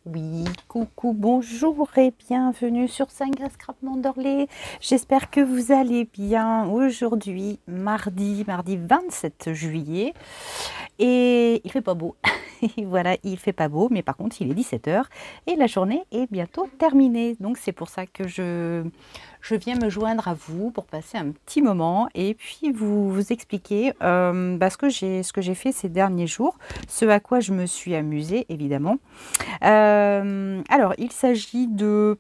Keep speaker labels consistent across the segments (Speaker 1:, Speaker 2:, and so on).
Speaker 1: Oui, coucou, bonjour et bienvenue sur Sangria Scrap Manderley. J'espère que vous allez bien. Aujourd'hui, mardi 27 juillet. Et il fait pas beau. Voilà, il fait pas beau, mais par contre, il est 17 h et la journée est bientôt terminée. Donc, c'est pour ça que je viens me joindre à vous pour passer un petit moment et puis vous expliquer ce que j'ai fait ces derniers jours, ce à quoi je me suis amusée, évidemment. Alors, il s'agit de...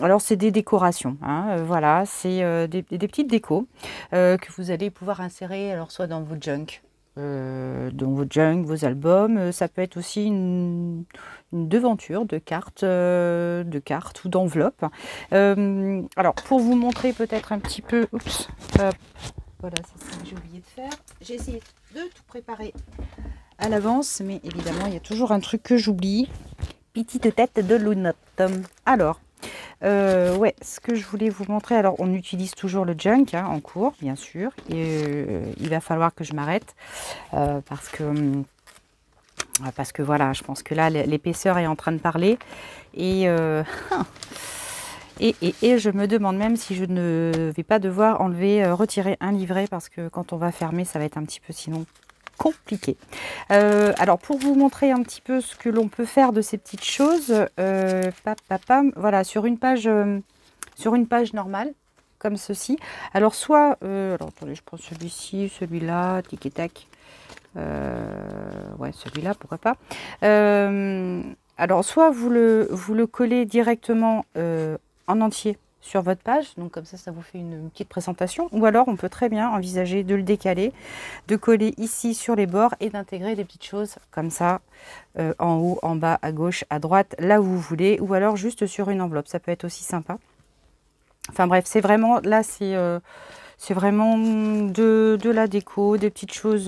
Speaker 1: Alors, c'est des décorations, hein, voilà, c'est des petites décos que vous allez pouvoir insérer, alors soit dans vos junk, vos albums. Ça peut être aussi une devanture de cartes ou d'enveloppes. Alors, pour vous montrer peut-être un petit peu... Oups, hop, voilà, c'est ça que j'ai oublié de faire. J'ai essayé de tout préparer à l'avance, mais évidemment, il y a toujours un truc que j'oublie. Petite tête de lounotte. Alors, ouais, ce que je voulais vous montrer, alors on utilise toujours le junk hein, en cours, bien sûr. Et, il va falloir que je m'arrête parce que voilà, je pense que là, l'épaisseur est en train de parler. Et, et je me demande même si je ne vais pas devoir retirer un livret parce que quand on va fermer, ça va être un petit peu sinon compliqué. Alors pour vous montrer un petit peu ce que l'on peut faire de ces petites choses, voilà, sur une page normale, comme ceci. Alors soit, alors attendez, je prends celui-ci, celui-là, tic et tac. Ouais, celui-là, pourquoi pas. Alors soit vous le collez directement en entier sur votre page, donc comme ça vous fait une petite présentation, ou alors on peut très bien envisager de le décaler, de coller ici sur les bords et d'intégrer des petites choses comme ça, en haut, en bas, à gauche, à droite, là où vous voulez, ou alors juste sur une enveloppe, ça peut être aussi sympa. Enfin bref, c'est vraiment, là c'est vraiment de la déco, des petites choses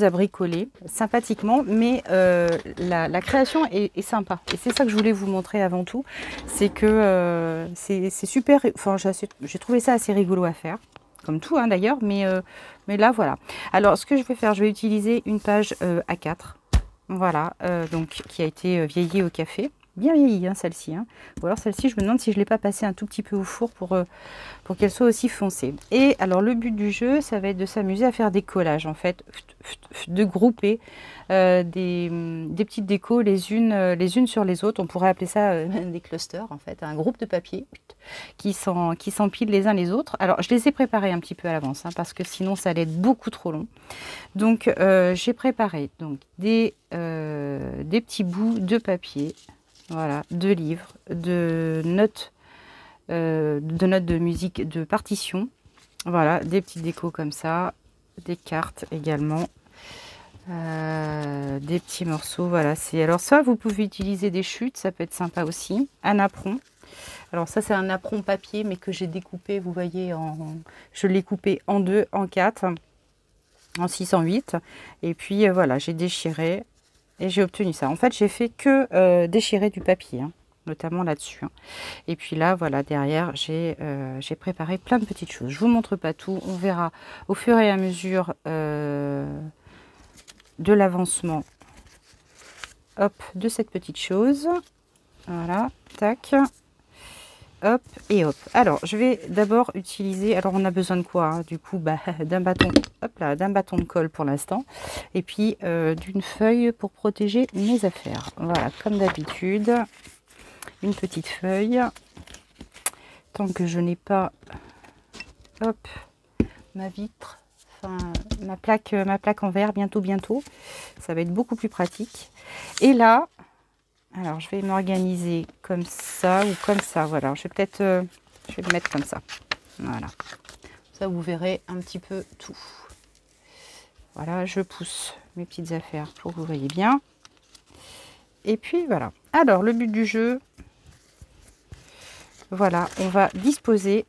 Speaker 1: à bricoler sympathiquement, mais la création est sympa. Et c'est ça que je voulais vous montrer avant tout, c'est que c'est super, enfin j'ai trouvé ça assez rigolo à faire, comme tout hein, d'ailleurs, mais là voilà. Alors ce que je vais faire, je vais utiliser une page A4, voilà, donc qui a été vieillie au café. Bien vieillie hein, celle-ci, hein. Ou alors celle-ci je me demande si je ne l'ai pas passée un tout petit peu au four pour qu'elle soit aussi foncée. Et alors le but du jeu, ça va être de s'amuser à faire des collages en fait, de grouper des petites décos les unes sur les autres. On pourrait appeler ça des clusters en fait, un groupe de papier qui s'empilent les uns les autres. Alors je les ai préparés un petit peu à l'avance hein, parce que sinon ça allait être beaucoup trop long. Donc j'ai préparé donc des petits bouts de papier, voilà, de livres, de notes de musique, de partition. Voilà, des petites décos comme ça, des cartes également, des petits morceaux. Voilà, alors ça, vous pouvez utiliser des chutes, ça peut être sympa aussi. Un apron. Alors ça, c'est un apron papier, mais que j'ai découpé, vous voyez, je l'ai coupé en 2, en 4, en 6, en 8. Et puis voilà, j'ai déchiré et j'ai obtenu ça. En fait, j'ai fait que déchirer du papier, hein, notamment là-dessus. Hein. Et puis là, voilà, derrière, j'ai préparé plein de petites choses. Je vous montre pas tout. On verra au fur et à mesure de l'avancement de cette petite chose. Voilà, tac, hop et hop. Alors, je vais d'abord utiliser... Alors, on a besoin de quoi hein, du coup, d'un bâton, hop là, d'un bâton de colle pour l'instant. Et puis, d'une feuille pour protéger mes affaires. Voilà, comme d'habitude. Une petite feuille. Tant que je n'ai pas ma vitre, enfin ma plaque en verre, bientôt, ça va être beaucoup plus pratique. Et là, alors je vais m'organiser comme ça ou comme ça, voilà, je vais le mettre comme ça, voilà, ça vous verrez un petit peu tout. Voilà, je pousse mes petites affaires pour que vous voyez bien. Et puis voilà, alors le but du jeu, voilà, on va disposer.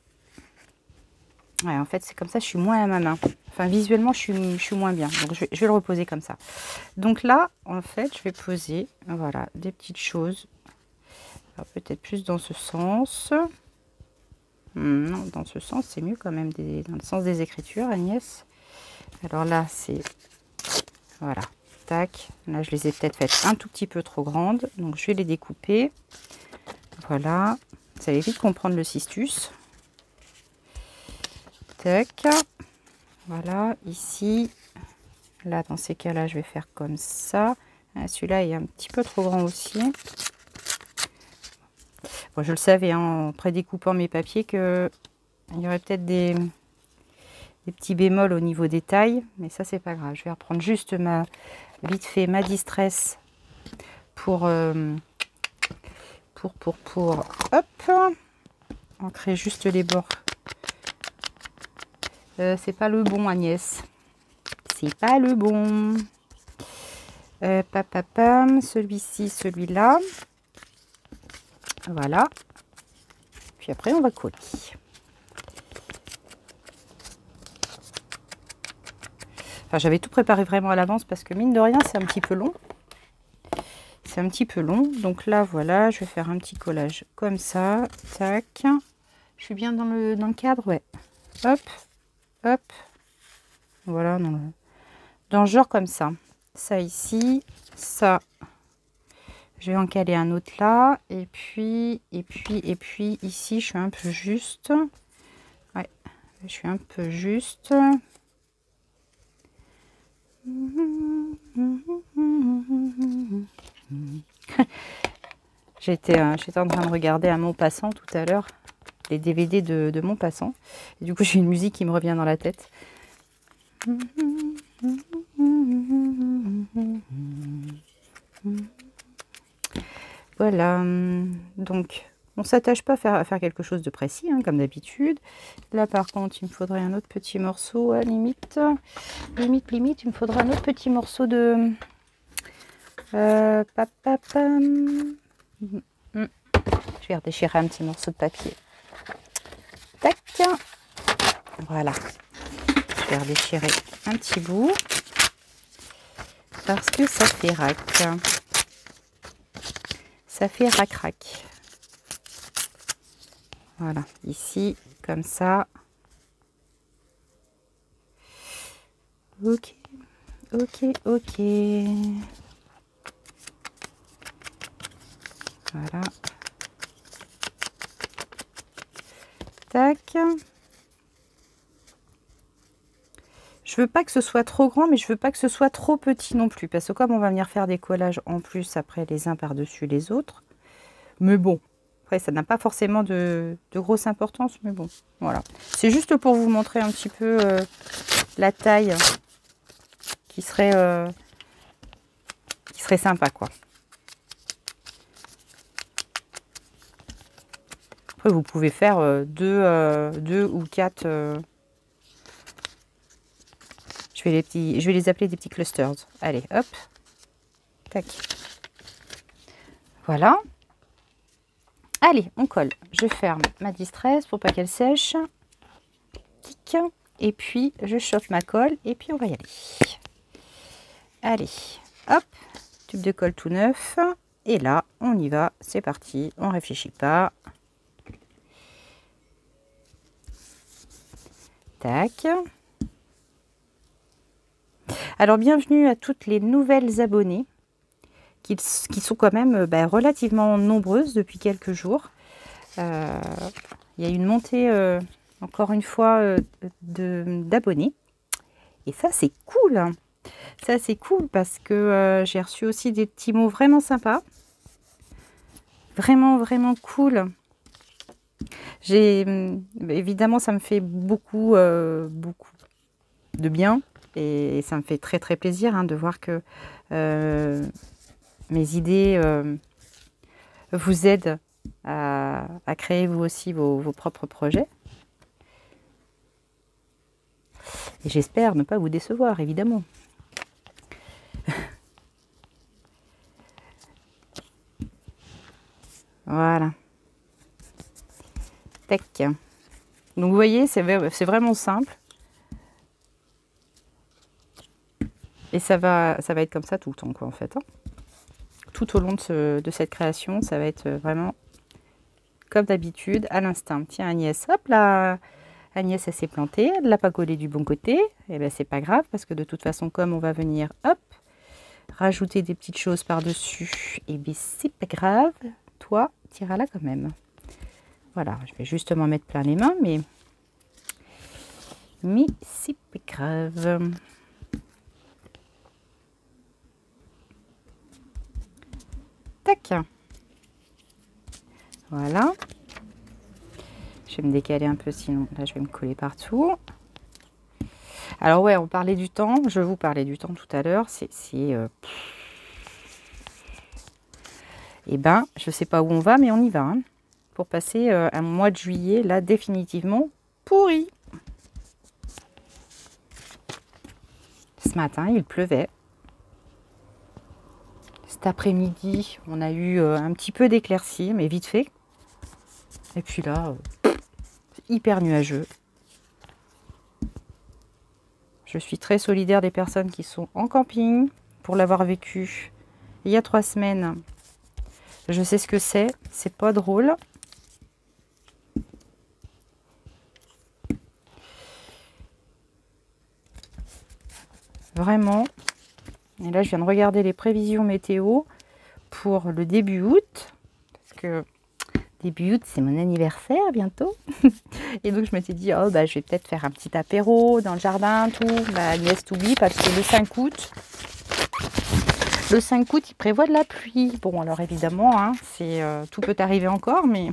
Speaker 1: Ouais, en fait, c'est comme ça, je suis moins à ma main. Enfin, visuellement, je suis moins bien. Donc, je vais le reposer comme ça. Donc là, en fait, je vais poser, voilà, des petites choses. Alors, peut-être plus dans ce sens. Non, dans ce sens, c'est mieux quand même, dans le sens des écritures, Agnès. Alors là, c'est... Voilà. Tac. Là, je les ai peut-être faites un tout petit peu trop grandes. Donc, je vais les découper. Voilà. Vous allez vite comprendre le cistus. Tac. Voilà. Ici. Là, dans ces cas-là, je vais faire comme ça. Celui-là est un petit peu trop grand aussi. Bon, je le savais hein, en prédécoupant mes papiers qu'il y aurait peut-être des petits bémols au niveau des tailles. Mais ça, c'est pas grave. Je vais reprendre juste vite fait ma distress pour hop, ancrer juste les bords. C'est pas le bon, Agnès. C'est pas le bon. Papapam, celui-ci, celui-là. Voilà. Puis après, on va coller. Enfin, j'avais tout préparé vraiment à l'avance parce que mine de rien, c'est un petit peu long. C'est un petit peu long. Donc là, voilà, je vais faire un petit collage comme ça. Tac. Je suis bien dans le cadre, ouais. Hop, hop. Voilà, dans le genre comme ça. Ça ici, ça. Je vais en caler un autre là. Et puis ici, je suis un peu juste. Ouais, je suis un peu juste. J'étais en train de regarder à Maupassant tout à l'heure. Les DVD de Maupassant. Et du coup, j'ai une musique qui me revient dans la tête. Voilà, donc on ne s'attache pas à faire quelque chose de précis, hein, comme d'habitude. Là, par contre, il me faudrait un autre petit morceau, à limite, il me faudra un autre petit morceau de... Je vais redéchirer un petit morceau de papier. Tac. Voilà. Je vais redéchirer un petit bout. Parce que ça fait rac. Ça fait rac-rac. Voilà. Ici, comme ça. Ok. Ok, ok. Voilà. Tac. Je veux pas que ce soit trop grand, mais je veux pas que ce soit trop petit non plus. Parce que comme on va venir faire des collages en plus après les uns par-dessus les autres. Mais bon, après ça n'a pas forcément de grosse importance, mais bon, voilà. C'est juste pour vous montrer un petit peu la taille qui serait sympa, quoi. Après, vous pouvez faire deux ou quatre... je vais les appeler des petits clusters. Allez, hop. Tac. Voilà. Allez, on colle. Je ferme ma distress pour pas qu'elle sèche. Tic. Et puis, je chauffe ma colle. Et puis, on va y aller. Allez, hop. Tube de colle tout neuf. Et là, on y va. C'est parti. On réfléchit pas. Tac. Alors, bienvenue à toutes les nouvelles abonnées qui sont quand même relativement nombreuses depuis quelques jours. Il y a une montée, encore une fois, d'abonnés. Et ça, c'est cool. Ça, c'est cool parce que j'ai reçu aussi des petits mots vraiment sympas. Vraiment, vraiment cool. Évidemment, ça me fait beaucoup de bien. Et ça me fait très très plaisir de voir que mes idées vous aident à créer vous aussi vos propres projets. Et j'espère ne pas vous décevoir, évidemment. Voilà. Tac. Donc vous voyez, c'est vraiment simple. Et ça va être comme ça tout le temps, quoi, en fait. Tout au long de cette création, ça va être vraiment comme d'habitude, à l'instinct. Tiens, Agnès, hop là, Agnès, elle s'est plantée, elle ne l'a pas collé du bon côté. Et bien, c'est pas grave, parce que de toute façon, comme on va venir, hop, rajouter des petites choses par-dessus, et bien c'est pas grave, toi, t'iras là quand même. Voilà, je vais justement mettre plein les mains, mais c'est pas grave. Tac. Voilà. Je vais me décaler un peu, sinon là je vais me coller partout. Alors ouais, on parlait du temps, je vous parlais du temps tout à l'heure, eh ben, je sais pas où on va, mais on y va, hein, pour passer un mois de juillet, là, définitivement pourri. Ce matin, il pleuvait. Cet après-midi, on a eu un petit peu d'éclaircie, mais vite fait. Et puis là, hyper nuageux. Je suis très solidaire des personnes qui sont en camping pour l'avoir vécu il y a 3 semaines. Je sais ce que c'est pas drôle. Vraiment. Et là, je viens de regarder les prévisions météo pour le début août. Parce que début août, c'est mon anniversaire bientôt. Et donc, je m'étais dit, oh, bah, je vais peut-être faire un petit apéro dans le jardin, tout. Bah, Agnès t'oublie parce que le 5 août, il prévoit de la pluie. Bon, alors évidemment, hein, tout peut arriver encore, mais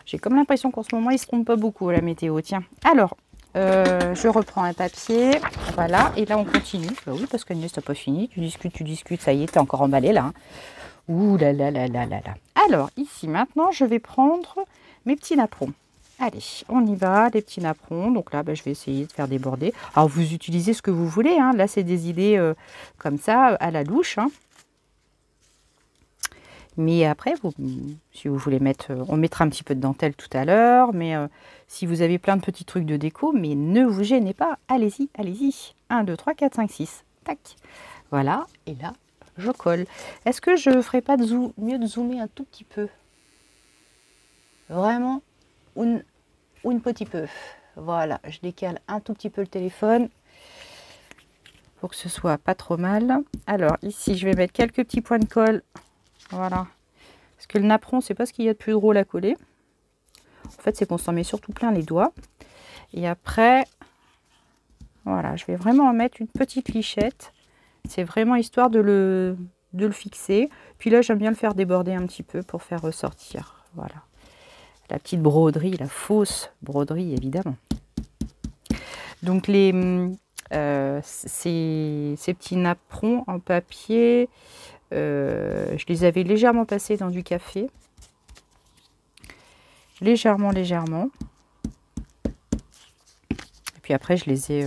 Speaker 1: j'ai comme l'impression qu'en ce moment, ils ne se trompent pas beaucoup à la météo. Tiens, alors, je reprends un papier, voilà, et là, on continue. Bah oui, parce qu'Agnès, t'as pas fini. Tu discutes, ça y est, t'es encore emballé là. Hein. Ouh là là là là là là. Alors, ici, maintenant, je vais prendre mes petits napperons. Allez, on y va, les petits napperons. Donc là, bah, je vais essayer de faire déborder. Alors, vous utilisez ce que vous voulez. Hein. Là, c'est des idées comme ça, à la louche. Hein. Mais après, si vous voulez mettre... on mettra un petit peu de dentelle tout à l'heure. Mais si vous avez plein de petits trucs de déco, mais ne vous gênez pas. Allez-y, allez-y. 1, 2, 3, 4, 5, 6. Tac. Voilà. Et là, je colle. Est-ce que je ne ferais pas mieux de zoomer un tout petit peu? Vraiment un petit peu. Voilà, je décale un tout petit peu le téléphone pour que ce soit pas trop mal. Alors ici, je vais mettre quelques petits points de colle. Voilà. Parce que le napperon, c'est pas ce qu'il y a de plus drôle à coller. En fait, c'est qu'on s'en met surtout plein les doigts. Et après, voilà, je vais vraiment en mettre une petite lichette. C'est vraiment histoire de le fixer. Puis là, j'aime bien le faire déborder un petit peu pour faire ressortir. Voilà. La petite broderie, la fausse broderie, évidemment. Donc, ces petits napperons en papier, je les avais légèrement passés dans du café. Légèrement. Et puis après, je les ai...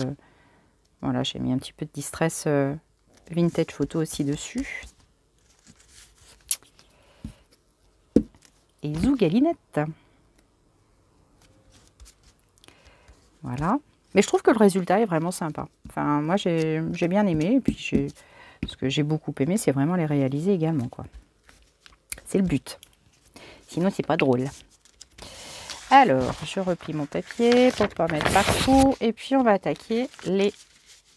Speaker 1: voilà, j'ai mis un petit peu de distress vintage photo aussi dessus. Et zougalinette. Voilà. Mais je trouve que le résultat est vraiment sympa. Enfin, moi, j'ai bien aimé. Et puis, ce que j'ai beaucoup aimé, c'est vraiment les réaliser également, quoi. C'est le but. Sinon, c'est pas drôle. Alors, je replie mon papier pour pas mettre partout. Et puis, on va attaquer les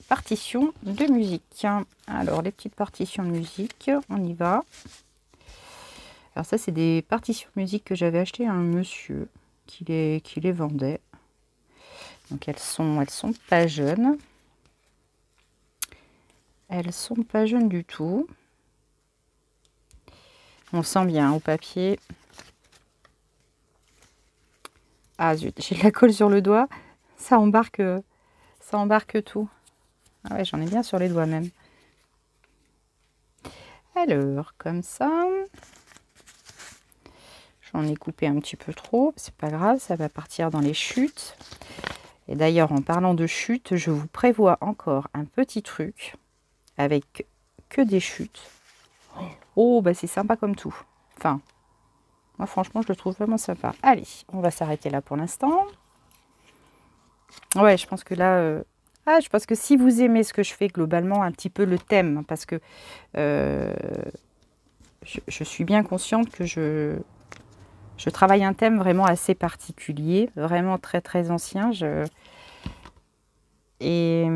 Speaker 1: partitions de musique. Alors, les petites partitions de musique, on y va. Alors ça, c'est des partitions de musique que j'avais achetées à un monsieur qui les vendait. Donc elles sont pas jeunes. Elles sont pas jeunes du tout. On sent bien au papier. Ah zut, j'ai de la colle sur le doigt. Ça embarque tout. Ah ouais, j'en ai bien sur les doigts même. Alors, comme ça. J'en ai coupé un petit peu trop. C'est pas grave, ça va partir dans les chutes. Et d'ailleurs, en parlant de chutes, je vous prévois encore un petit truc avec que des chutes. Oh, bah c'est sympa comme tout. Enfin, moi franchement, je le trouve vraiment sympa. Allez, on va s'arrêter là pour l'instant. Ouais, je pense que là... je pense que si vous aimez ce que je fais globalement, un petit peu le thème, parce que je suis bien consciente que je travaille un thème vraiment assez particulier, vraiment très très ancien. Et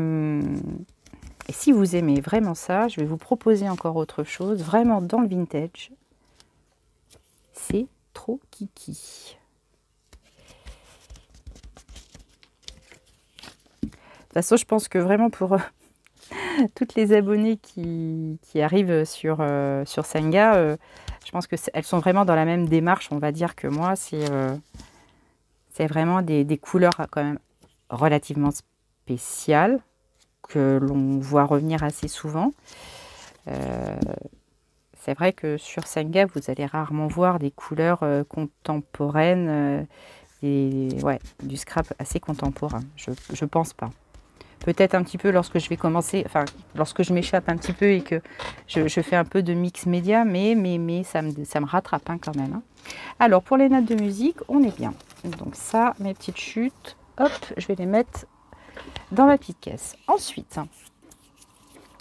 Speaker 1: Et si vous aimez vraiment ça, je vais vous proposer encore autre chose, vraiment dans le vintage. C'est trop kiki. De toute façon, je pense que vraiment pour toutes les abonnées qui arrivent sur Senga, je pense qu'elles sont vraiment dans la même démarche, on va dire, que moi. C'est vraiment des couleurs quand même relativement spéciales que l'on voit revenir assez souvent. C'est vrai que sur Senga, vous allez rarement voir des couleurs contemporaines, du scrap assez contemporain. Je pense pas. Peut-être un petit peu lorsque je vais commencer, enfin, lorsque je m'échappe un petit peu et que je fais un peu de mix média, mais ça me rattrape quand même. Hein. Alors, pour les notes de musique, on est bien. Donc ça, mes petites chutes, hop, je vais les mettre dans ma petite caisse.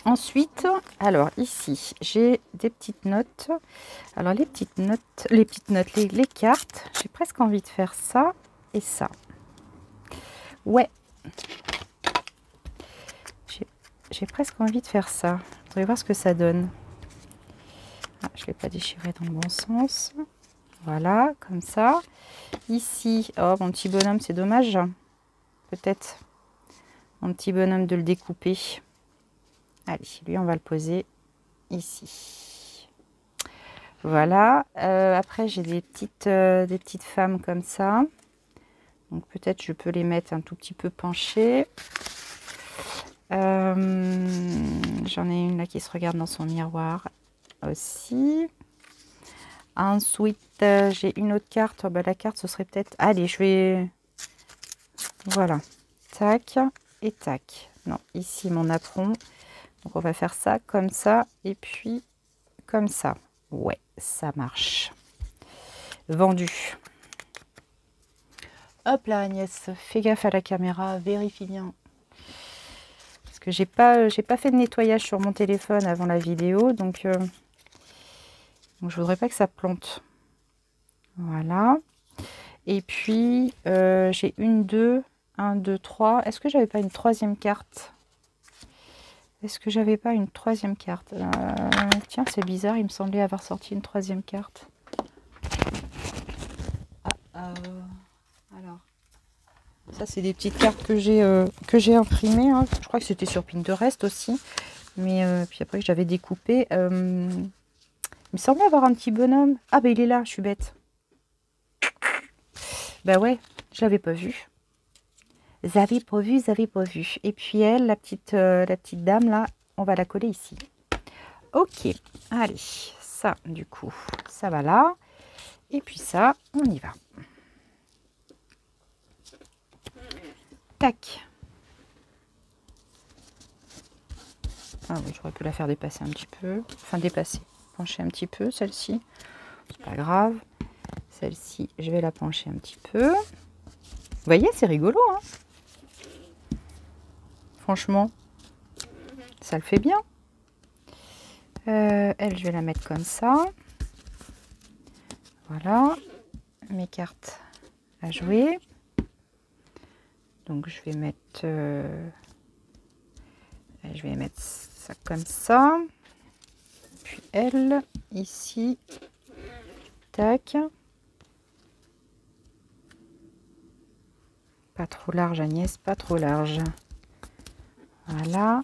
Speaker 1: Ensuite, alors ici, j'ai des petites notes. Alors, les cartes, j'ai presque envie de faire ça et ça. Ouais. J'ai presque envie de faire ça. Vous allez voir ce que ça donne. Ah, je ne l'ai pas déchiré dans le bon sens. Voilà, comme ça. Ici, oh, mon petit bonhomme, c'est dommage. Peut-être mon petit bonhomme de le découper. Allez, lui, on va le poser ici. Voilà. Après, j'ai des petites femmes comme ça. Donc, peut-être je peux les mettre un tout petit peu penchées. J'en ai une là qui se regarde dans son miroir aussi. Ensuite, j'ai une autre carte. Oh, bah, la carte, ce serait peut-être... Allez, je vais... Voilà. Tac et tac. Non, ici, mon apron. Donc, on va faire ça comme ça. Et puis, comme ça. Ouais, ça marche. Vendu. Hop là, Agnès. Fais gaffe à la caméra. Vérifie bien. Parce que j'ai pas fait de nettoyage sur mon téléphone avant la vidéo. Donc je voudrais pas que ça plante. Voilà. Et puis, j'ai une, deux, un, deux, trois. Est-ce que j'avais pas une troisième carte? Est-ce que j'avais pas une troisième carte? Tiens, c'est bizarre, il me semblait avoir sorti une troisième carte. Alors, ça, c'est des petites cartes que j'ai imprimées. Hein. Je crois que c'était sur Pinterest aussi. Mais puis après, j'avais découpé. Il me semblait avoir un petit bonhomme. Ah, ben il est là, je suis bête. Bah ouais, je l'avais pas vu. Vous avez pas vu. Et puis elle, la petite dame là, on va la coller ici. Ok, allez, ça du coup, ça va là. Et puis ça, on y va. Tac. Ah oui, j'aurais pu la faire dépasser un petit peu. Enfin dépasser, pencher un petit peu celle-ci. C'est pas grave. Celle-ci, je vais la pencher un petit peu. Vous voyez, c'est rigolo, hein? Franchement, ça le fait bien. Elle, je vais la mettre comme ça. Voilà. Mes cartes à jouer. Donc, je vais mettre ça comme ça. Puis elle, ici. Tac. Pas trop large, Agnès, pas trop large. Voilà.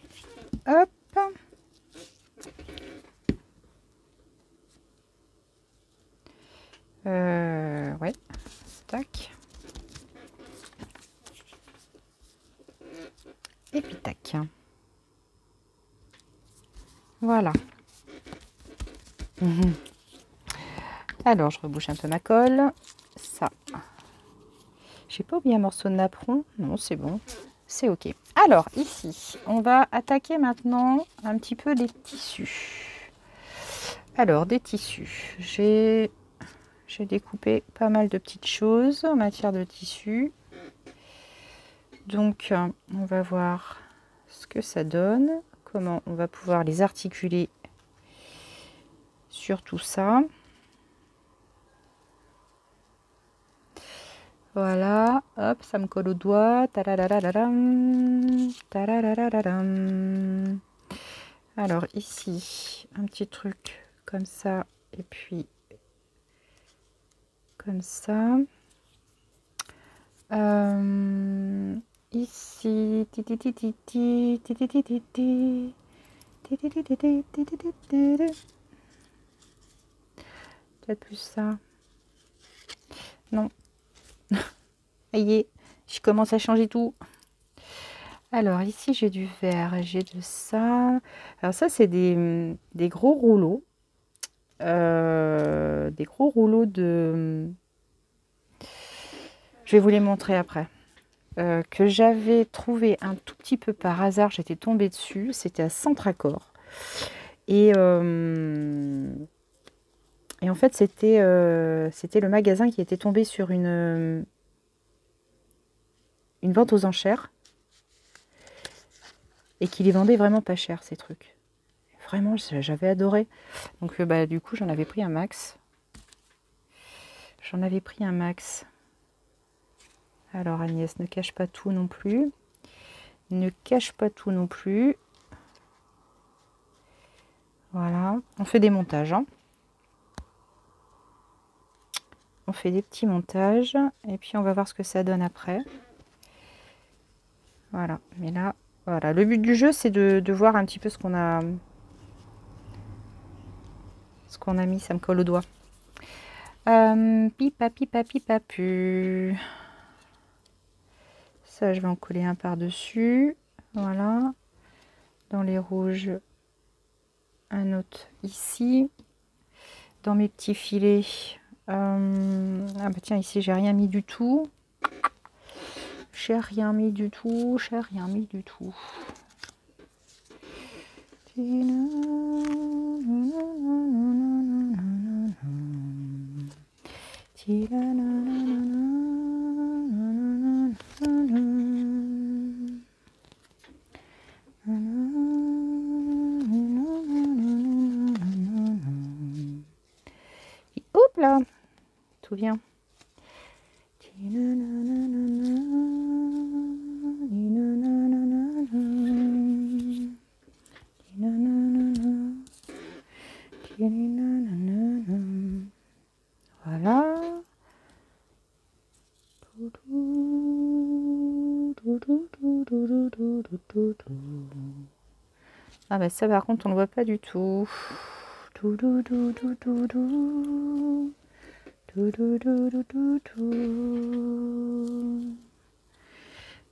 Speaker 1: Hop. Ouais. Tac. Et puis tac. Voilà. Alors, je rebouche un peu ma colle. Ça. J'ai pas oublié un morceau de napperon. Non, c'est bon. C'est ok. Alors, ici, on va attaquer maintenant un petit peu des tissus. Alors, des tissus. J'ai découpé pas mal de petites choses en matière de tissu. Donc, on va voir ce que ça donne. Comment on va pouvoir les articuler sur tout ça. Voilà, hop, ça me colle au doigt. Alors ici, un petit truc comme ça, et puis comme ça. Ici, peut-être plus ça. Non. Voyez, je commence à changer tout. Alors ici j'ai du vert, j'ai de ça. Alors ça c'est des gros rouleaux. Des gros rouleaux de... Je vais vous les montrer après. Que j'avais trouvé un tout petit peu par hasard, j'étais tombée dessus. C'était à Centracor. Et en fait c'était le magasin qui était tombé sur une vente aux enchères. Et qui les vendait vraiment pas cher, ces trucs. Vraiment, j'avais adoré. Donc, bah, du coup, j'en avais pris un max. J'en avais pris un max. Alors, Agnès, ne cache pas tout non plus. Ne cache pas tout non plus. Voilà. On fait des montages. Hein. On fait des petits montages. Et puis, on va voir ce que ça donne après. Voilà. Mais là, voilà. Le but du jeu, c'est de voir un petit peu ce qu'on a... Ce qu'on a mis. Ça me colle au doigt. Pipa, pipa, pipa, pu. Ça, je vais en coller un par-dessus. Voilà. Dans les rouges, un autre ici. Dans mes petits filets. Ah bah tiens, ici, j'ai rien mis du tout. J'ai rien mis du tout. J'ai rien mis du tout. Hop là, tout vient. Voilà. Ah bah ça par contre on ne voit pas du tout.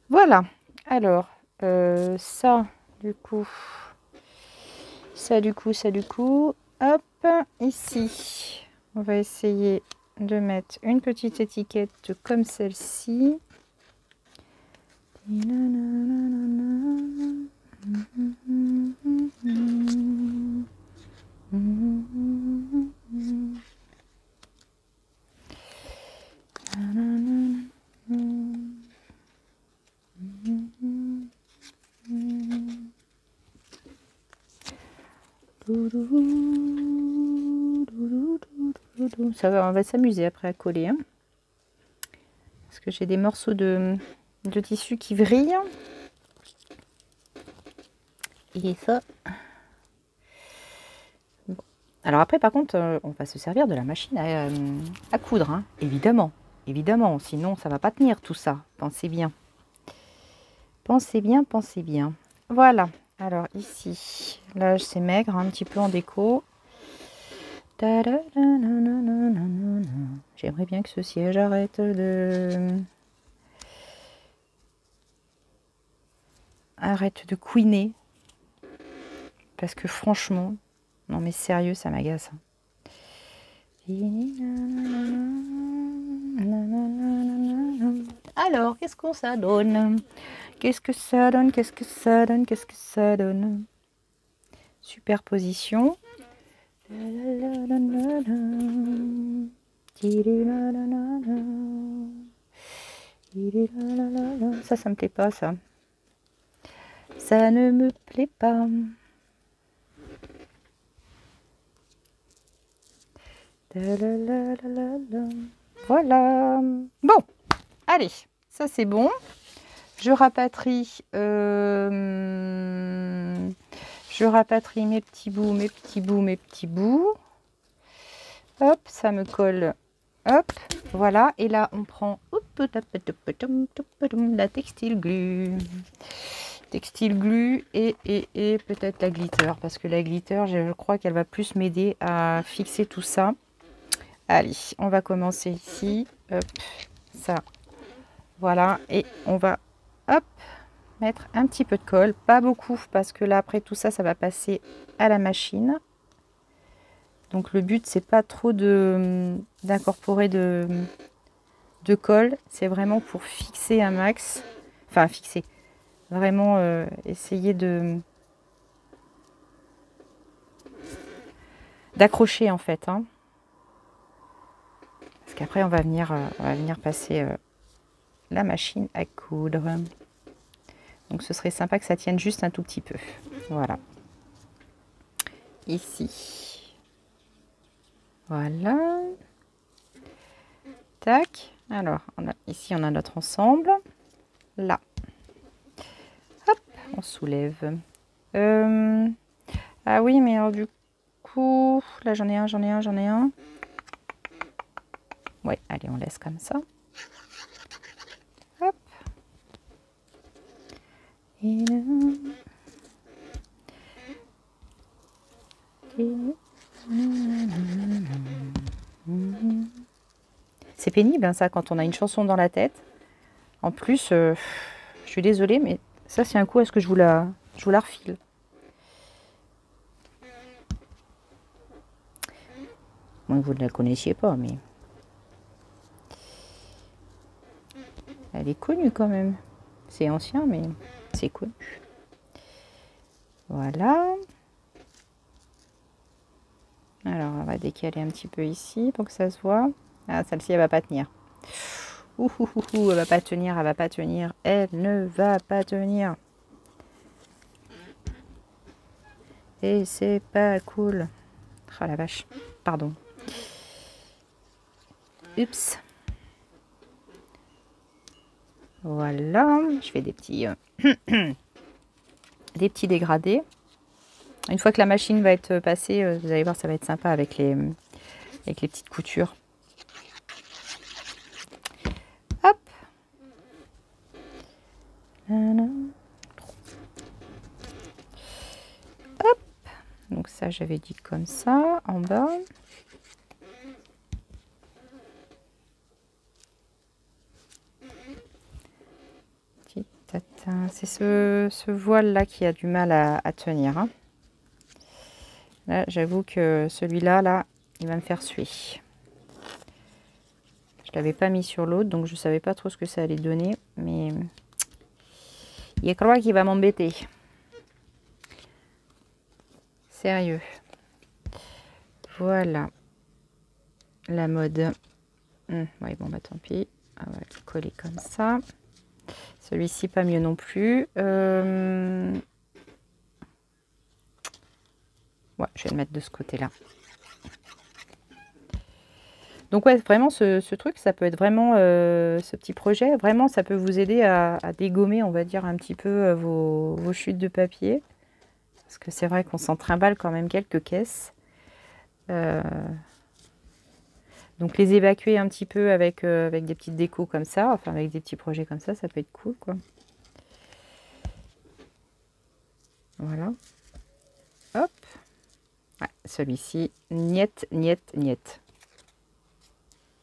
Speaker 1: Voilà. Alors ça du coup, hop, ici, on va essayer de mettre une petite étiquette comme celle-ci. Ça va, on va s'amuser après à coller. Hein. Parce que j'ai des morceaux de tissu qui vrillent. Et ça... Bon. Alors après, par contre, on va se servir de la machine à coudre. Hein. Évidemment. Évidemment. Sinon, ça va pas tenir tout ça. Pensez bien. Pensez bien, pensez bien. Voilà. Alors ici, là, c'est maigre, un petit peu en déco. J'aimerais bien que ce siège arrête couiner. Parce que franchement, non mais sérieux, ça m'agace. Alors, qu'est-ce que ça donne? Qu'est-ce que ça donne? Qu'est-ce que ça donne? Qu'est-ce que ça donne? Superposition. Ça me plaît pas, ça. Ça ne me plaît pas. Voilà. Bon, allez, ça c'est bon. Je rapatrie Je rapatrie mes petits bouts, mes petits bouts, mes petits bouts. Hop, ça me colle. Hop, voilà. Et là, on prend la textile glue. Textile glue et peut-être la glitter. Parce que la glitter, je crois qu'elle va plus m'aider à fixer tout ça. Allez, on va commencer ici. Hop, ça. Voilà. Et on va, hop, mettre un petit peu de colle. Pas beaucoup, parce que là, après tout ça, ça va passer à la machine. Donc le but, c'est pas trop d'incorporer de colle. C'est vraiment pour fixer un max. Enfin, fixer. Vraiment essayer d'accrocher en fait. Hein. Parce qu'après, on va venir passer la machine à coudre. Donc ce serait sympa que ça tienne juste un tout petit peu. Voilà. Ici. Voilà. Tac. Alors, ici, on a notre ensemble. Là. Hop, on soulève. Ah oui, mais alors du coup, là, j'en ai un. Ouais, allez, on laisse comme ça. Hop. Et là. C'est pénible hein, ça quand on a une chanson dans la tête. En plus, je suis désolée, mais ça c'est un coup, est-ce que je vous la refile? Bon, vous ne la connaissiez pas, mais elle est connue quand même. C'est ancien, mais c'est connu. Voilà. Alors, on va décaler un petit peu ici pour que ça se voit. Ah, celle-ci, elle va pas tenir. Elle va pas tenir, elle va pas tenir. Elle ne va pas tenir. Et c'est pas cool. Oh la vache. Pardon. Oups. Voilà. Je fais des petits, des petits dégradés. Une fois que la machine va être passée, vous allez voir, ça va être sympa avec les petites coutures. Hop. Hop. Donc ça, j'avais dit comme ça, en bas. C'est ce voile-là qui a du mal à tenir. Hein. Là, j'avoue que celui-là, là, il va me faire suer. Je ne l'avais pas mis sur l'autre, donc je ne savais pas trop ce que ça allait donner. Mais il croit qu'il va m'embêter. Sérieux. Voilà. La mode. Oui, bon, bah tant pis. On va le coller comme ça. Celui-ci, pas mieux non plus. Ouais, je vais le mettre de ce côté-là. Donc ouais, vraiment, ce truc, ça peut être vraiment, ce petit projet, vraiment, ça peut vous aider à dégommer, on va dire, un petit peu vos chutes de papier. Parce que c'est vrai qu'on s'en trimballe quand même quelques caisses. Donc les évacuer un petit peu avec des petites décos comme ça, enfin avec des petits projets comme ça peut être cool, quoi. Voilà. Hop. Ouais, celui-ci, niet, niet, niet.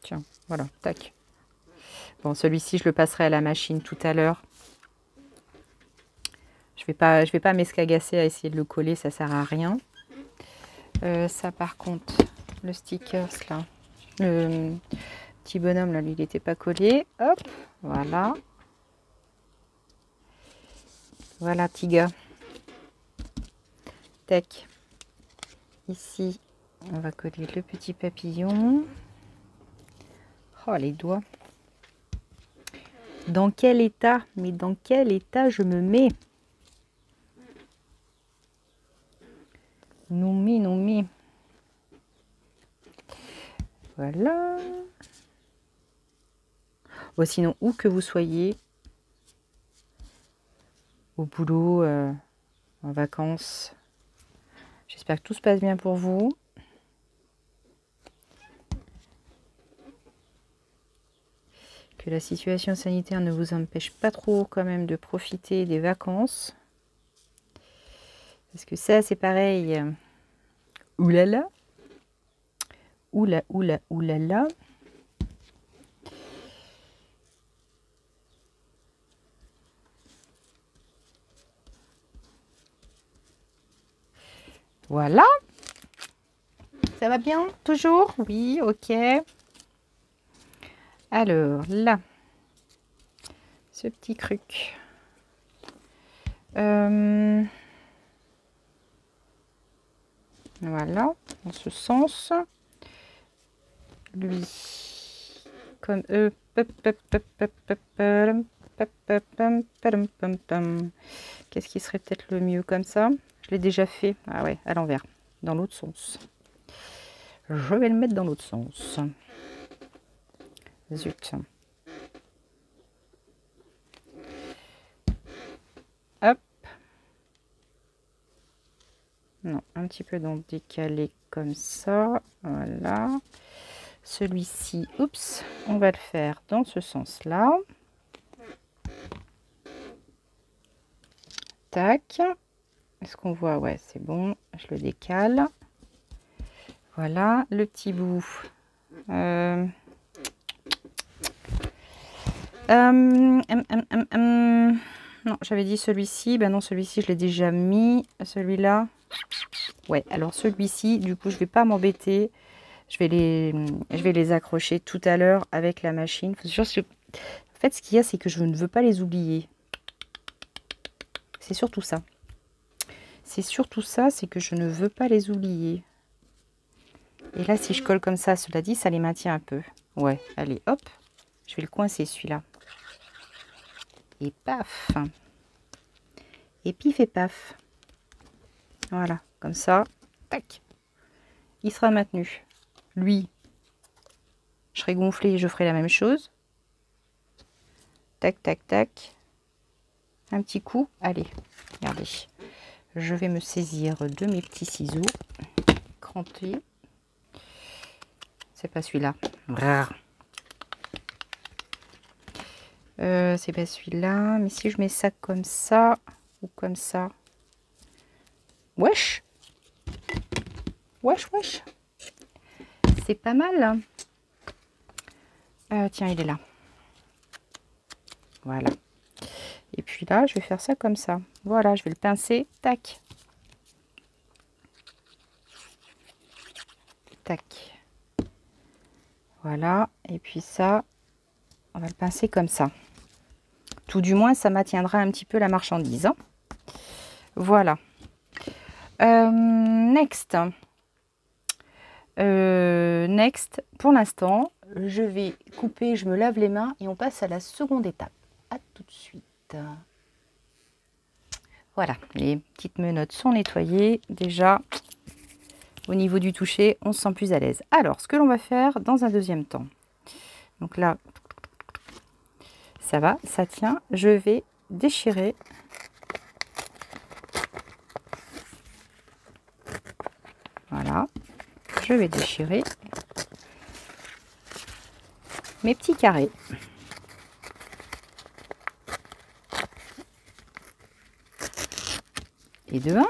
Speaker 1: Tiens, voilà, tac. Bon, celui-ci, je le passerai à la machine tout à l'heure. Je vais pas m'escagasser à essayer de le coller, ça sert à rien. Ça, par contre, le stickers, là, le petit bonhomme, là, lui, il n'était pas collé. Hop, voilà. Voilà, petit gars. Tac. Ici, on va coller le petit papillon. Oh, les doigts. Dans quel état? Mais dans quel état je me mets? Non mais. Voilà. Bon, sinon, où que vous soyez, au boulot, en vacances, J'espère que tout se passe bien pour vous. Que la situation sanitaire ne vous empêche pas trop quand même de profiter des vacances. Parce que ça, c'est pareil. Oulala. Oula, oula, oulala. Voilà. Ça va bien? Toujours? Oui, ok. Alors, là. Ce petit truc. Voilà, dans ce sens. Lui, comme eux. Qu'est-ce qui serait peut-être le mieux comme ça? Je l'ai déjà fait. Ah ouais, à l'envers, dans l'autre sens. Je vais le mettre dans l'autre sens. Zut. Hop. Non, un petit peu dans le décalé comme ça. Voilà. Celui-ci, oups, on va le faire dans ce sens-là. Tac. Est-ce qu'on voit? Ouais, c'est bon. Je le décale. Voilà, le petit bout. Non, j'avais dit celui-ci. Ben non, celui-ci, je l'ai déjà mis. Celui-là. Ouais, alors celui-ci, du coup, je vais pas m'embêter. Je vais les accrocher tout à l'heure avec la machine. En fait, ce qu'il y a, c'est que je ne veux pas les oublier. C'est surtout ça. C'est surtout ça, c'est que je ne veux pas les oublier. Et là, si je colle comme ça, cela dit, ça les maintient un peu. Ouais, allez, hop. Je vais le coincer, celui-là. Et paf. Et pif et paf. Voilà, comme ça. Tac. Il sera maintenu. Lui, je serai gonflé et je ferai la même chose. Tac, tac, tac. Un petit coup. Allez, regardez. Je vais me saisir de mes petits ciseaux. Cranter. C'est pas celui-là. C'est pas celui-là. Mais si je mets ça comme ça ou comme ça. Wesh. Wesh, wesh. C'est pas mal. Tiens, il est là. Voilà. Et puis là, je vais faire ça comme ça. Voilà, je vais le pincer. Tac. Tac. Voilà. Et puis ça, on va le pincer comme ça. Tout du moins, ça maintiendra un petit peu la marchandise. Hein. Voilà. Next. Next, pour l'instant, je vais couper, je me lave les mains et on passe à la seconde étape. À tout de suite. Voilà, les petites menottes sont nettoyées. Déjà, au niveau du toucher, on se sent plus à l'aise. Alors, ce que l'on va faire dans un deuxième temps. Donc là, ça va, ça tient. Je vais déchirer. Voilà, je vais déchirer mes petits carrés. Et de 1.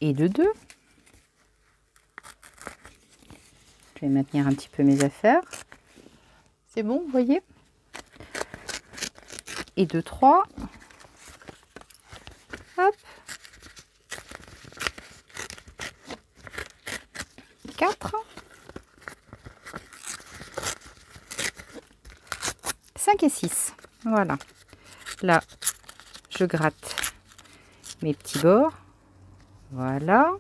Speaker 1: Et de 2. Je vais maintenir un petit peu mes affaires. C'est bon, vous voyez? Et de 3. Hop. 4. 5 et 6. Voilà. Là, je gratte mes petits bords. Voilà.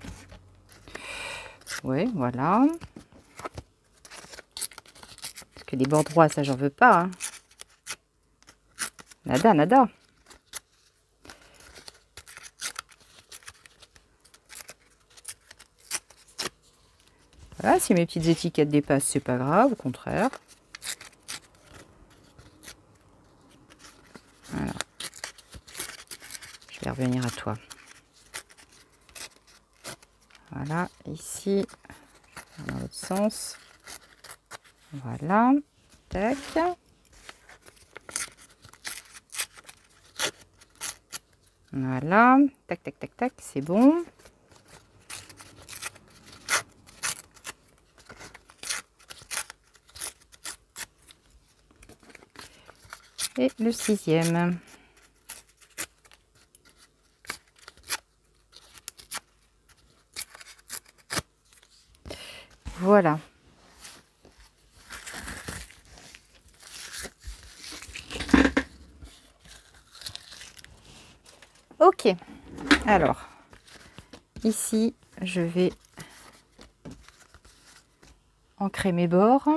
Speaker 1: Ouais, voilà. Parce que les bords droits, ça, j'en veux pas. Hein. Nada, nada. Voilà, si mes petites étiquettes dépassent, c'est pas grave, au contraire. Voilà. Je vais revenir à toi. Voilà, ici, dans l'autre sens. Voilà, tac. Voilà, tac, tac, tac, tac, c'est bon. Et le 6e. Voilà. Ok. Alors, ici, je vais ancrer mes bords.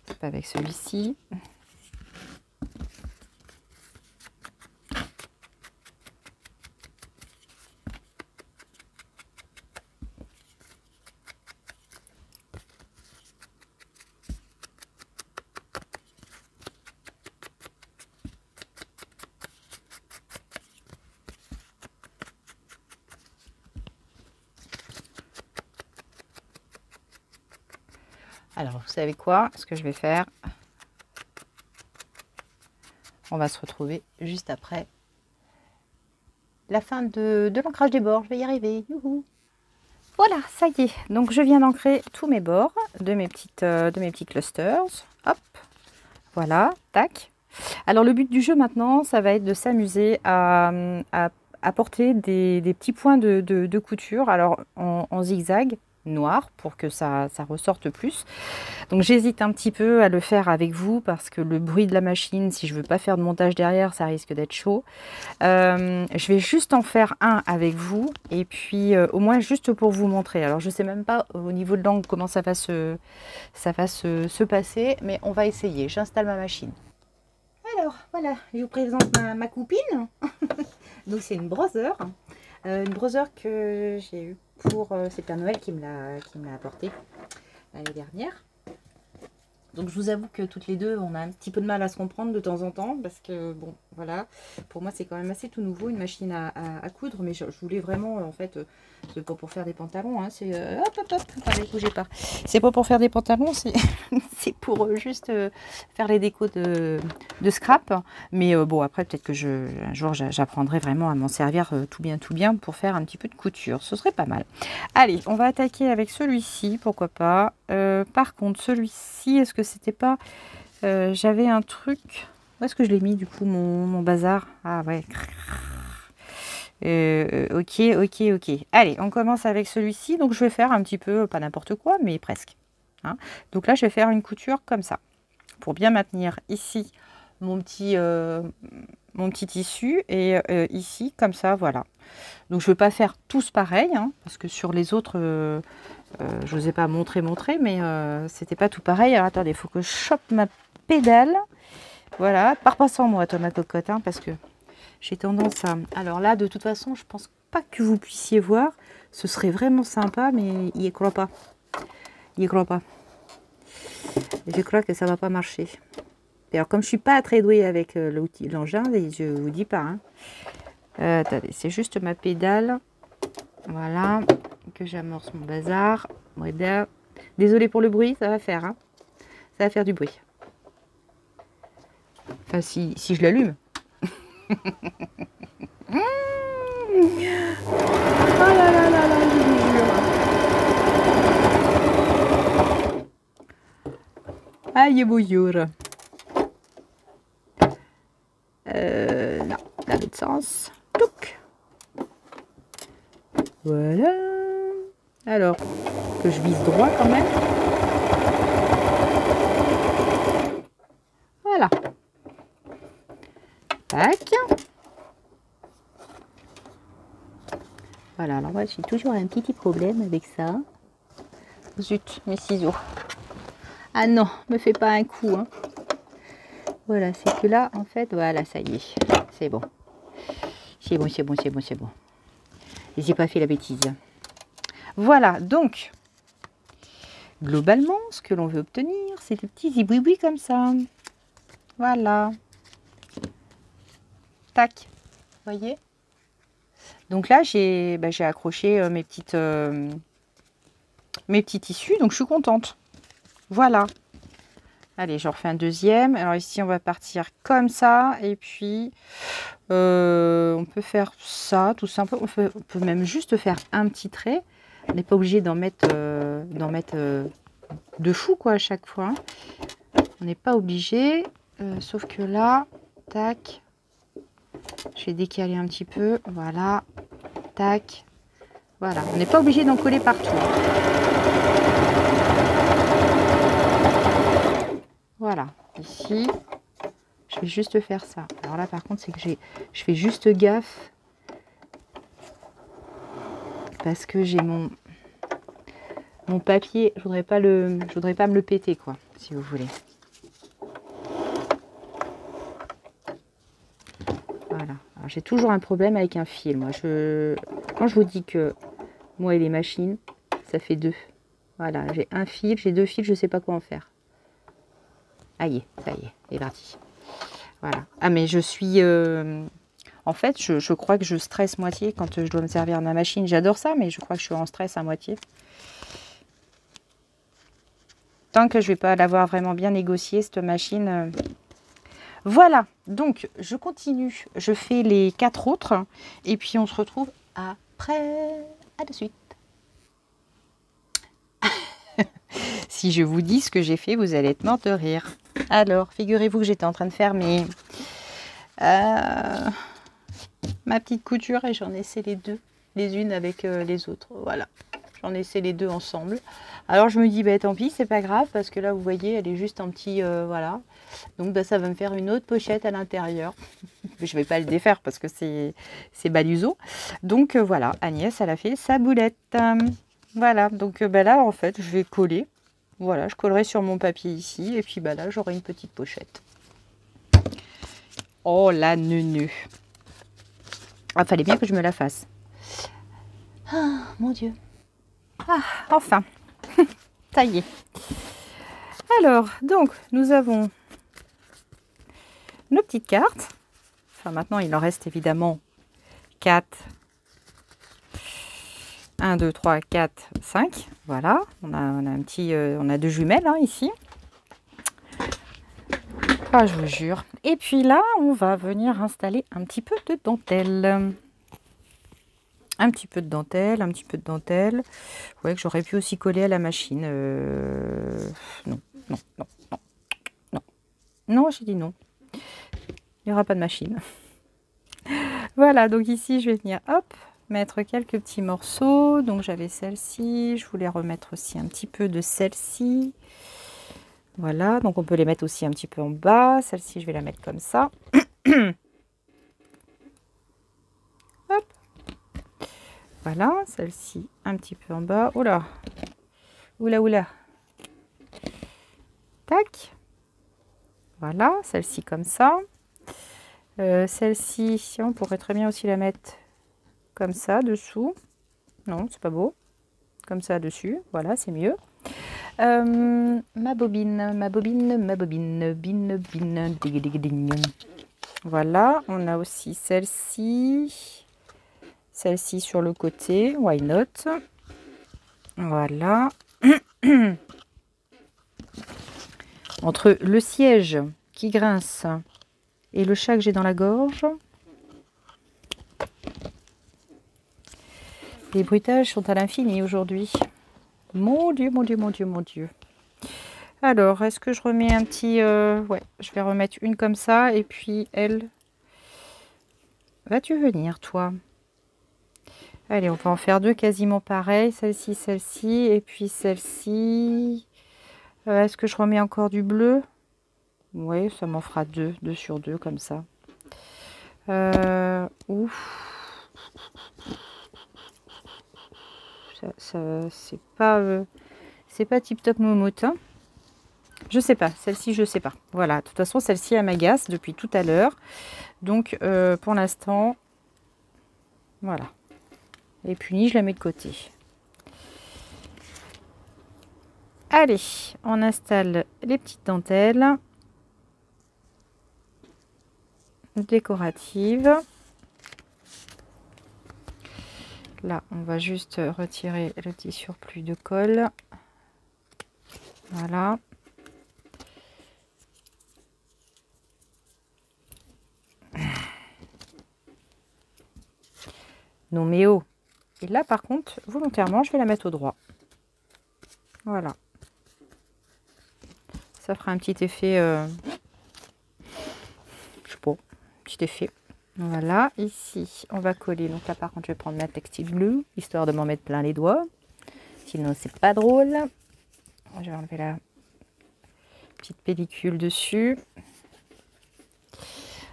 Speaker 1: C'est pas avec celui-ci. Alors, vous savez quoi? Ce que je vais faire, on va se retrouver juste après la fin de l'ancrage des bords. Je vais y arriver. Youhou. Voilà, ça y est. Donc, je viens d'ancrer tous mes bords de mes petits clusters. Hop, voilà, tac. Alors, le but du jeu maintenant, ça va être de s'amuser à apporter des petits points de couture. Alors, en zigzag noir pour que ça ressorte plus. Donc j'hésite un petit peu à le faire avec vous parce que le bruit de la machine, si je veux pas faire de montage derrière, ça risque d'être chaud. Je vais juste en faire un avec vous et puis au moins juste pour vous montrer. Alors je sais même pas au niveau de l'angle comment ça va se passer, mais on va essayer. J'installe ma machine. Alors voilà, je vous présente ma copine. Donc c'est une brother. Une brother que j'ai eue pour c'est Père Noël qui me l'a apporté l'année dernière. Donc je vous avoue que toutes les deux on a un petit peu de mal à se comprendre de temps en temps parce que bon voilà, pour moi c'est quand même assez tout nouveau une machine à coudre, mais je voulais vraiment en fait c'est pas pour faire des pantalons, hein, c'est hop hop hop, attendez, bougez pas, c'est pas pour faire des pantalons, c'est c'est pour juste faire les décos de scrap, mais bon après peut-être que un jour j'apprendrai vraiment à m'en servir tout bien pour faire un petit peu de couture, ce serait pas mal. Allez, on va attaquer avec celui-ci, pourquoi pas. Par contre celui-ci, est-ce que c'était pas j'avais un truc, où est-ce que je l'ai mis du coup mon bazar? Ah ouais. Ok. Allez, on commence avec celui-ci. Donc, je vais faire un petit peu, pas n'importe quoi, mais presque. Hein. Donc là, je vais faire une couture comme ça. Pour bien maintenir ici mon petit tissu. Et ici, comme ça, voilà. Donc, je ne vais pas faire tous pareil. Hein, parce que sur les autres, je n'osais pas montrer, mais c'était pas tout pareil. Alors, attendez, il faut que je chope ma pédale. Voilà. Pars pas sans moi, toi, ma cocotte. Hein, parce que... j'ai tendance à... Alors là, de toute façon, je pense pas que vous puissiez voir. Ce serait vraiment sympa, mais il y croit pas. Il y croit pas. Je crois que ça va pas marcher. Alors, comme je suis pas très douée avec l'engin, je vous dis pas. Hein. Attendez, c'est juste ma pédale. Voilà. Que j'amorce mon bazar. Voilà. Désolée pour le bruit, ça va faire. Hein. Ça va faire du bruit. Enfin, si je l'allume. Oh là là là là, je vous jure. Aïe, bonjour. Non, dans l'autre sens. Touc. Voilà. Alors, que je vise droit quand même. Voilà. Tac. Voilà, alors moi j'ai toujours un petit problème avec ça. Zut, mes ciseaux. Ah non, me fais pas un coup. Hein. Voilà, c'est que là, en fait, voilà, ça y est. C'est bon. C'est bon. Et j'ai pas fait la bêtise. Voilà, donc, globalement, ce que l'on veut obtenir, c'est des petits zibouibouis comme ça. Voilà. Tac. Vous voyez? Donc là, j'ai accroché mes petits tissus, donc je suis contente. Voilà. Allez, j'en refais un deuxième. Alors ici, on va partir comme ça. Et puis, on peut faire ça, tout simplement. On peut même juste faire un petit trait. On n'est pas obligé d'en mettre, de fou, quoi, à chaque fois. On n'est pas obligé. Sauf que là, tac. Je vais décaler un petit peu. Voilà. Tac. Voilà. On n'est pas obligé d'en coller partout. Voilà, ici, je vais juste faire ça. Alors là, par contre, c'est que je fais juste gaffe parce que j'ai mon papier. Je voudrais pas me le péter, quoi, si vous voulez. Voilà. Alors j'ai toujours un problème avec un fil. Moi, quand je vous dis que moi et les machines, ça fait deux. Voilà, j'ai un fil, j'ai deux fils, je sais pas quoi en faire. Ah y est, ça y est, c'est parti. Voilà. Ah mais je suis... En fait, je crois que je stresse moitié quand je dois me servir de ma machine. J'adore ça, mais je crois que je suis en stress à moitié. Tant que je ne vais pas l'avoir vraiment bien négocié, cette machine. Voilà, donc je continue. Je fais les 4 autres. Et puis on se retrouve après. À de suite. Si je vous dis ce que j'ai fait, vous allez être morte de rire. Alors, figurez-vous que j'étais en train de faire ma petite couture et j'en ai scellé deux, les unes avec les autres. Voilà, j'en ai scellé deux ensemble. Alors je me dis, bah, tant pis, c'est pas grave parce que là, vous voyez, elle est juste un petit, voilà. Donc bah, ça va me faire une autre pochette à l'intérieur. Je vais pas le défaire parce que c'est baluseau. Donc voilà, Agnès, elle a fait sa boulette. Voilà, donc bah, là, en fait, je vais coller. Voilà, je collerai sur mon papier ici. Et puis bah, là, j'aurai une petite pochette. Oh, la neuneu. Ah, fallait bien que je me la fasse. Ah, mon Dieu. Ah, enfin. Ça y est. Alors, donc, nous avons nos petites cartes. Enfin, maintenant, il en reste évidemment 4. 1, 2, 3, 4, 5. Voilà. On a deux jumelles hein, ici. Ah, je vous jure. Et puis là, on va venir installer un petit peu de dentelle. Un petit peu de dentelle, un petit peu de dentelle. Vous voyez que j'aurais pu aussi coller à la machine. Non, non, non, non, non. Non, j'ai dit non. Il n'y aura pas de machine. Voilà, donc ici, je vais venir, hop, mettre quelques petits morceaux. Donc j'avais celle-ci. Je voulais remettre aussi un petit peu de celle-ci. Voilà, donc on peut les mettre aussi un petit peu en bas. Celle-ci, je vais la mettre comme ça. Hop. Voilà, celle-ci un petit peu en bas. Oula, oula, oula. Tac. Voilà, celle-ci comme ça. Celle-ci, on pourrait très bien aussi la mettre comme ça, dessous. Non, c'est pas beau. Comme ça, dessus. Voilà, c'est mieux. Ma bobine, bine, ding, ding, ding. Voilà, on a aussi celle-ci. Celle-ci sur le côté, why not? Voilà. Entre le siège qui grince et le chat que j'ai dans la gorge, les bruitages sont à l'infini aujourd'hui. Mon Dieu, mon Dieu, mon Dieu, mon Dieu. Alors, est-ce que je remets un petit... ouais, je vais remettre une comme ça. Et puis, elle... Vas-tu venir, toi? Allez, on va en faire deux quasiment pareilles. Celle-ci, celle-ci. Et puis celle-ci. Est-ce que je remets encore du bleu? Oui, ça m'en fera deux. 2 sur 2, comme ça. Ouf. Ça c'est pas tip top moumoute. Hein. Je sais pas, celle-ci je sais pas. Voilà, de toute façon celle-ci elle m'agace depuis tout à l'heure. Donc pour l'instant, voilà. Elle est punie, je la mets de côté. Allez, on installe les petites dentelles décoratives. Là, on va juste retirer le petit surplus de colle. Voilà. Non mais oh. Et là, par contre, volontairement, je vais la mettre au droit. Voilà. Ça fera un petit effet, je sais pas, petit effet. Voilà, ici, on va coller. Donc là, par contre, je vais prendre ma textile glue, histoire de m'en mettre plein les doigts. Sinon, c'est pas drôle. Je vais enlever la petite pellicule dessus.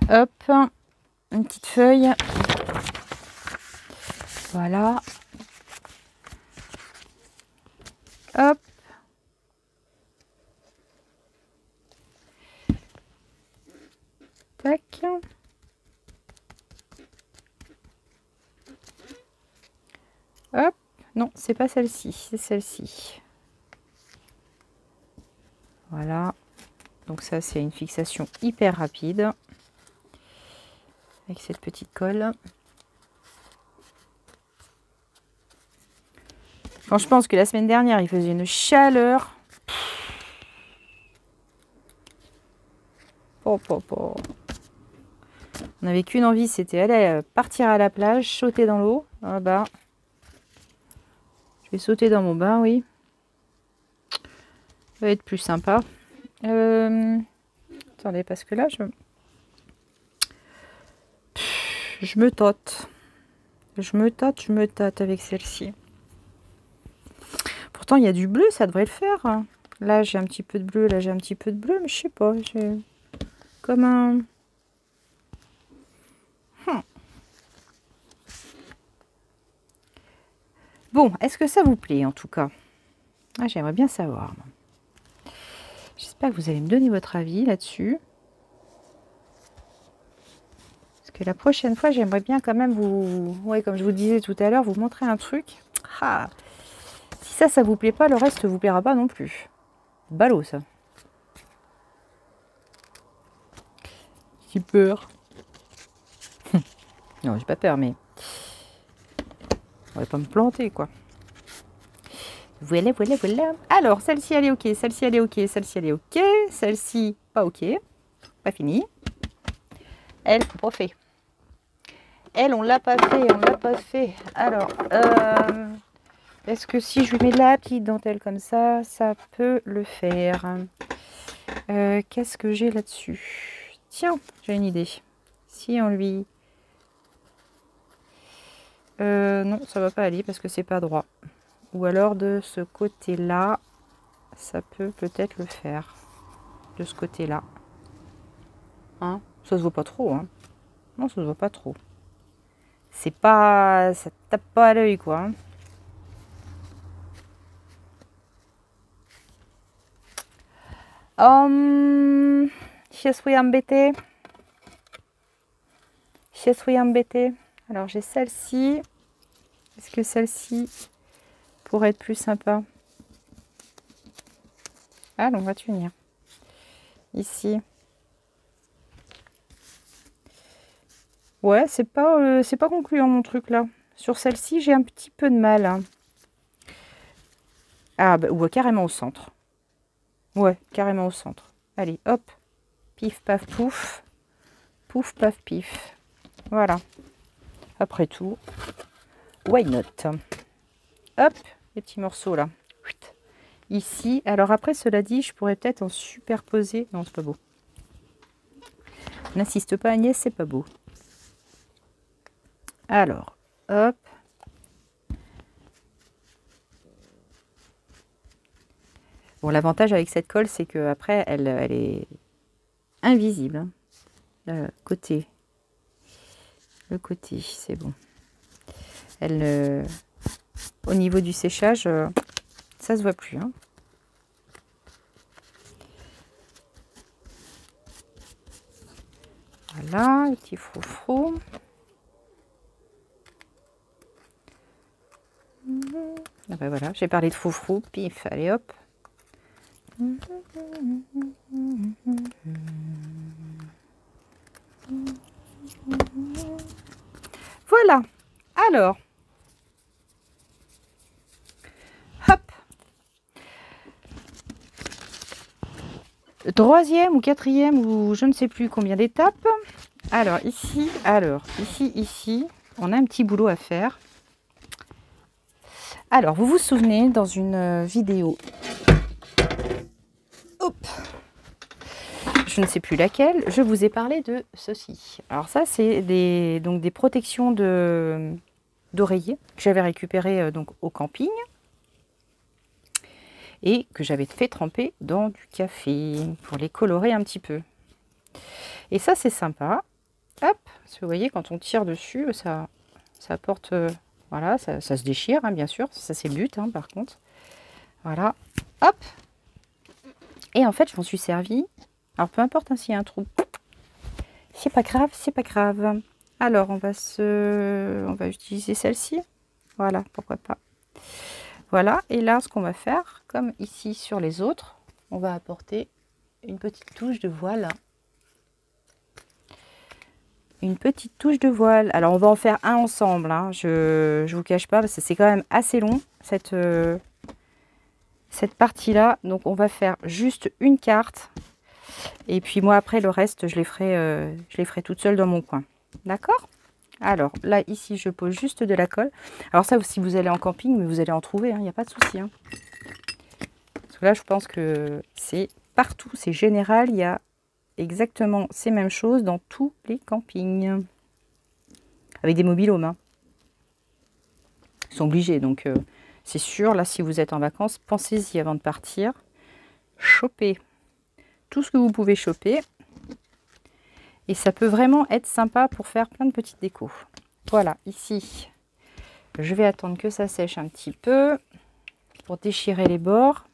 Speaker 1: Hop, une petite feuille. Voilà. Hop. Tac. Hop. Non, c'est pas celle-ci, c'est celle-ci. Voilà. Donc ça, c'est une fixation hyper rapide. Avec cette petite colle. Quand je pense que la semaine dernière, il faisait une chaleur. Oh. On n'avait qu'une envie, c'était aller partir à la plage, sauter dans l'eau. Ah bah, je vais sauter dans mon bain, oui. Ça va être plus sympa. Attendez, parce que là, je me tâte. Je me tâte avec celle-ci. Pourtant, il y a du bleu, ça devrait le faire. Là, j'ai un petit peu de bleu, là, j'ai un petit peu de bleu, mais je sais pas. J'ai comme un... Bon, est-ce que ça vous plaît, en tout cas? Ah, j'aimerais bien savoir. J'espère que vous allez me donner votre avis là-dessus. Parce que la prochaine fois, j'aimerais bien quand même vous... Ouais, comme je vous disais tout à l'heure, vous montrer un truc. Ah, si ça vous plaît pas, le reste vous plaira pas non plus. Ballot, ça. J'ai peur. Non, j'ai pas peur, mais... On va pas me planter, quoi. Voilà. Alors, celle-ci, elle est ok. Celle-ci, elle est ok. Celle-ci, elle est ok. Celle-ci, pas ok. Pas fini. Elle, pas fait. Elle, on l'a pas fait. Alors, est-ce que si je lui mets de la petite dentelle comme ça peut le faire? Qu'est-ce que j'ai là-dessus? Tiens, j'ai une idée. Si on lui... non, ça va pas aller parce que c'est pas droit. Ou alors de ce côté-là, ça peut peut-être le faire. De ce côté-là. Hein? Ça se voit pas trop, hein? Non, ça se voit pas trop. C'est pas... Ça tape pas à l'œil, quoi. Je suis embêtée. Alors, j'ai celle-ci. Est-ce que celle-ci pourrait être plus sympa? Ah, on va tenir. Ici. Ouais, c'est pas concluant mon truc là. Sur celle-ci, j'ai un petit peu de mal. Hein. Ah, bah, ou carrément au centre. Ouais, carrément au centre. Allez, hop. Pif, paf, pouf. Pouf, paf, pif. Voilà. Après tout, why not? Hop, les petits morceaux là. Ici. Alors après, cela dit, je pourrais peut-être en superposer. Non, c'est pas beau. N'insiste pas, Agnès, c'est pas beau. Alors, hop. Bon, l'avantage avec cette colle, c'est que après, elle est invisible. Hein. Le côté, c'est bon. Elle, au niveau du séchage, ça se voit plus. Hein. Voilà, les petits froufrous. Ah ben voilà, j'ai parlé de froufrous, pif, allez hop. Voilà. Alors, hop. Troisième ou quatrième ou je ne sais plus combien d'étapes. Alors ici, ici, on a un petit boulot à faire. Alors, vous vous souvenez, dans une vidéo, hop, je ne sais plus laquelle, je vous ai parlé de ceci. Alors ça, c'est des protections d'oreiller que j'avais récupérées donc au camping et que j'avais fait tremper dans du café pour les colorer un petit peu. Et ça, c'est sympa. Hop, parce que vous voyez, quand on tire dessus, ça apporte... voilà, ça se déchire, hein, bien sûr. Ça, c'est le but, hein, par contre. Voilà. Hop. Et en fait, je m'en suis servi. Alors, peu importe hein, s'il y a un trou. C'est pas grave, c'est pas grave. Alors, on va utiliser celle-ci. Voilà, pourquoi pas. Voilà. Et là, ce qu'on va faire, comme ici sur les autres, on va apporter une petite touche de voile. Une petite touche de voile. Alors, on va en faire un ensemble. Hein. Je vous cache pas, parce que c'est quand même assez long, cette partie-là. Donc, on va faire juste une carte. Et puis, moi, après, le reste, je les ferai toute seule dans mon coin. D'accord? Alors, là, ici, je pose juste de la colle. Alors, ça, si vous allez en camping, mais vous allez en trouver, il n'y a pas de souci. Hein. Parce que là, je pense que c'est partout, c'est général. Il y a exactement ces mêmes choses dans tous les campings. Avec des mobil-homes. Hein. Ils sont obligés, donc c'est sûr, là, si vous êtes en vacances, pensez-y avant de partir. Chopez tout ce que vous pouvez choper. Et ça peut vraiment être sympa pour faire plein de petites décos. Voilà, ici, je vais attendre que ça sèche un petit peu pour déchirer les bords.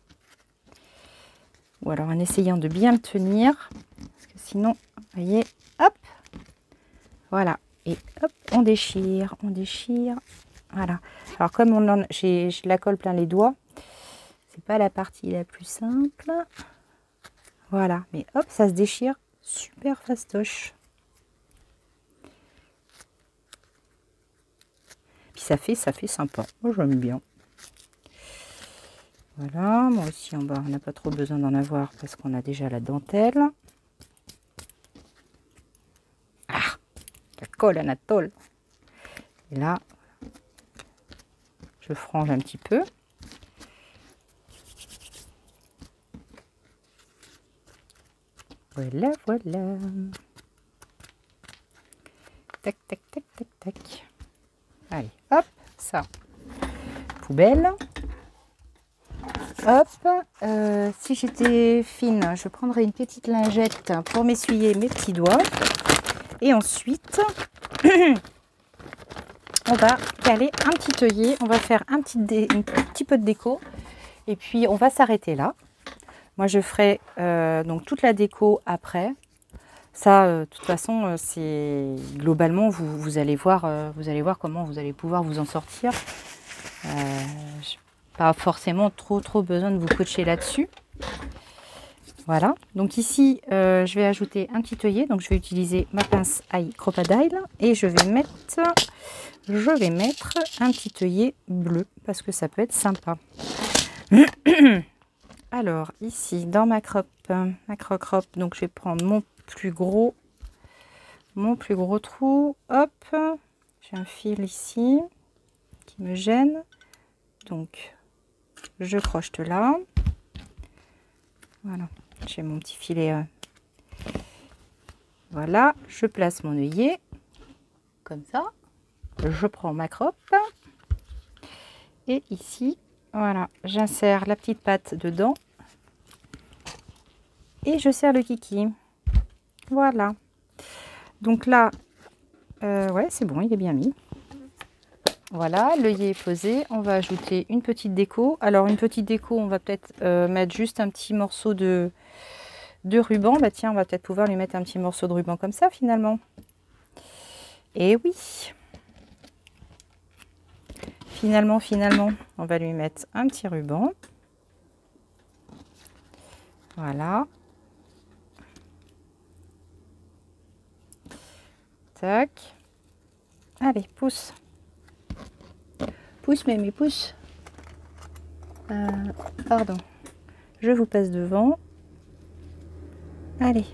Speaker 1: Ou alors en essayant de bien le tenir. Parce que sinon, vous voyez, hop, voilà. Et hop, on déchire, on déchire. Voilà. Alors comme je la colle plein les doigts, c'est pas la partie la plus simple. Voilà, mais hop, ça se déchire super fastoche. Puis ça fait sympa. Moi j'aime bien. Voilà, moi aussi en bas, on n'a pas trop besoin d'en avoir parce qu'on a déjà la dentelle. Ah, la colle Anatole. Et là, je frange un petit peu. Voilà, voilà. Tac, tac, tac, tac, tac. Allez, hop, ça. Poubelle. Hop. Si j'étais fine, je prendrais une petite lingette pour m'essuyer mes petits doigts. Et ensuite, on va caler un petit œillet. On va faire un petit peu de déco. Et puis, on va s'arrêter là. Moi, je ferai donc toute la déco après. Ça, de toute façon, c'est globalement, vous allez voir comment vous allez pouvoir vous en sortir. Pas forcément trop besoin de vous coacher là-dessus. Voilà. Donc ici, je vais ajouter un petit œillet. Donc je vais utiliser ma pince Aïe Crocodile et je vais mettre un petit œillet bleu parce que ça peut être sympa. Alors ici, dans ma croc donc je vais prendre mon plus gros trou. Hop, j'ai un fil ici qui me gêne. Donc, je crochete là. Voilà, j'ai mon petit filet. Voilà, je place mon œillet comme ça. Je prends ma croppe. Et ici, voilà, j'insère la petite patte dedans. Et je serre le kiki. Voilà. Donc là, ouais, c'est bon, il est bien mis. Voilà, l'œillet est posé. On va ajouter une petite déco. Alors, une petite déco, on va peut-être mettre juste un petit morceau de ruban. Bah tiens, on va peut-être pouvoir lui mettre un petit morceau de ruban comme ça, finalement. Et oui. Finalement, on va lui mettre un petit ruban. Voilà. Tac. Allez, pousse. Pousse, mais pousse. Pardon. Je vous passe devant. Allez.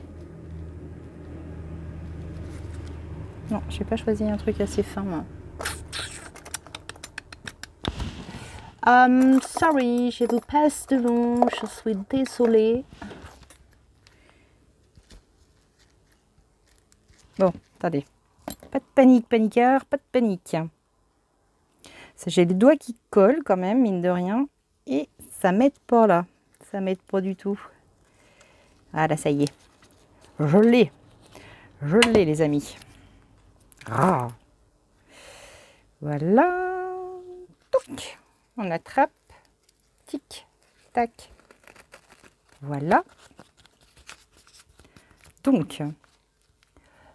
Speaker 1: Non, j'ai pas choisi un truc assez fin, moi. Sorry, je vous passe devant. Je suis désolée. Bon, attendez. Pas de panique, paniqueur, pas de panique. J'ai les doigts qui collent quand même, mine de rien. Et ça m'aide pas là. Ça m'aide pas du tout. Ah là, ça y est. Je l'ai. Je l'ai, les amis. Ah. Voilà. Touc. On attrape. Tic. Tac. Voilà. Donc,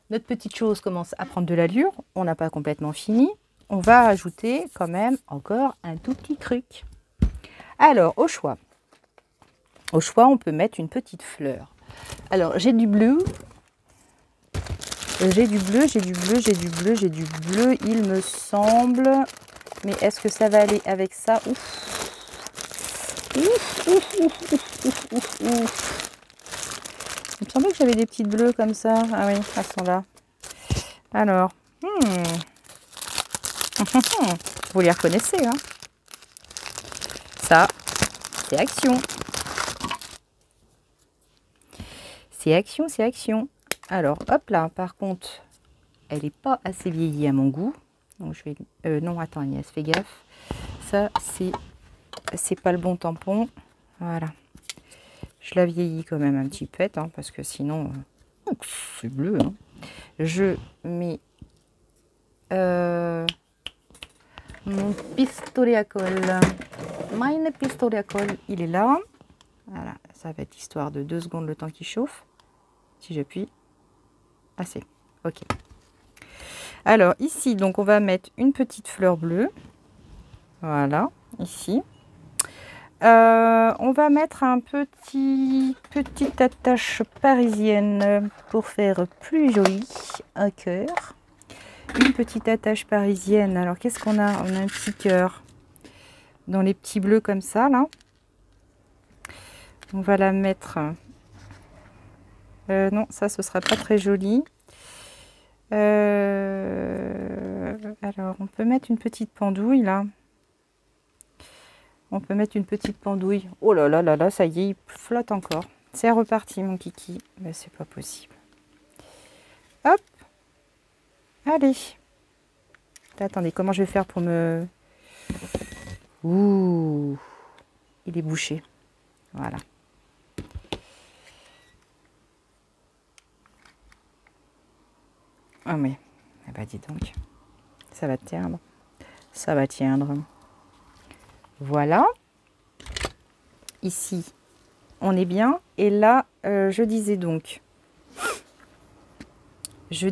Speaker 1: notre petite chose commence à prendre de l'allure. On n'a pas complètement fini. On va ajouter quand même encore un tout petit truc. Alors, au choix. Au choix, on peut mettre une petite fleur. Alors, j'ai du bleu. J'ai du bleu, j'ai du bleu, j'ai du bleu, j'ai du bleu, il me semble. Mais est-ce que ça va aller avec ça? Ouf. Ouf, ouf, ouf, ouf, ouf, ouf, ouf. Il me semblait que j'avais des petites bleues comme ça. Ah oui, elles sont là. Alors, vous les reconnaissez, hein? Ça, c'est action. C'est action, c'est action. Alors, hop là, par contre, elle n'est pas assez vieillie à mon goût. Donc, je vais... non, attends, Agnès, fais gaffe. Ça, c'est pas le bon tampon. Voilà. Je la vieillis quand même un petit peu, hein, parce que sinon, c'est bleu. Hein. Je mets mon pistolet à colle. Mine pistolet à colle, il est là. Voilà, ça va être histoire de 2 secondes le temps qu'il chauffe. Si j'appuie. Assez. Ok. Alors ici, donc on va mettre une petite fleur bleue. Voilà, ici. On va mettre un petite attache parisienne pour faire plus joli. Un cœur. Une petite attache parisienne. Alors qu'est-ce qu'on a? On a un petit cœur dans les petits bleus comme ça là. On va la mettre. Non, ça ce sera pas très joli. Alors on peut mettre une petite pendouille là. On peut mettre une petite pendouille. Oh là là là là, ça y est, il flotte encore. C'est reparti mon kiki. Mais c'est pas possible. Hop. Allez. Attendez, comment je vais faire pour me... Ouh. Il est bouché. Voilà. Ah mais, eh ben dis donc. Ça va tiendre. Ça va tiendre. Voilà. Ici, on est bien. Et là, je disais donc, j'ai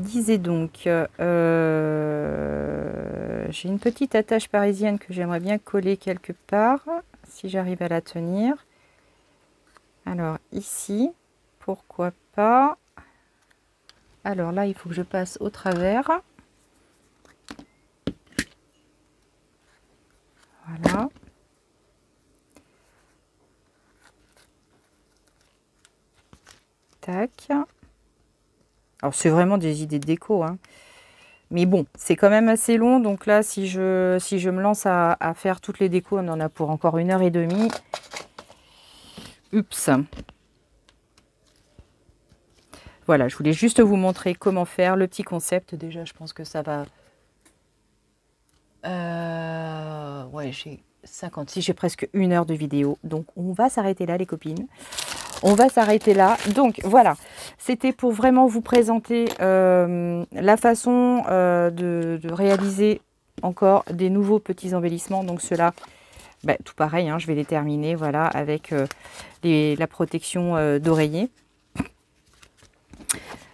Speaker 1: une petite attache parisienne que j'aimerais bien coller quelque part, si j'arrive à la tenir. Alors ici, pourquoi pas. Alors là, il faut que je passe au travers. Voilà. Tac. Alors c'est vraiment des idées de déco, hein. Mais bon, c'est quand même assez long. Donc là, si je me lance à faire toutes les décos, on en a pour encore 1h30. Oups. Voilà, je voulais juste vous montrer comment faire le petit concept. Déjà, je pense que ça va... Ouais, j'ai 56, j'ai presque 1 heure de vidéo. Donc, on va s'arrêter là, les copines. On va s'arrêter là. Donc, voilà. C'était pour vraiment vous présenter la façon de réaliser encore des nouveaux petits embellissements. Donc, ceux-là, bah, tout pareil, hein, je vais les terminer, voilà, avec la protection d'oreiller.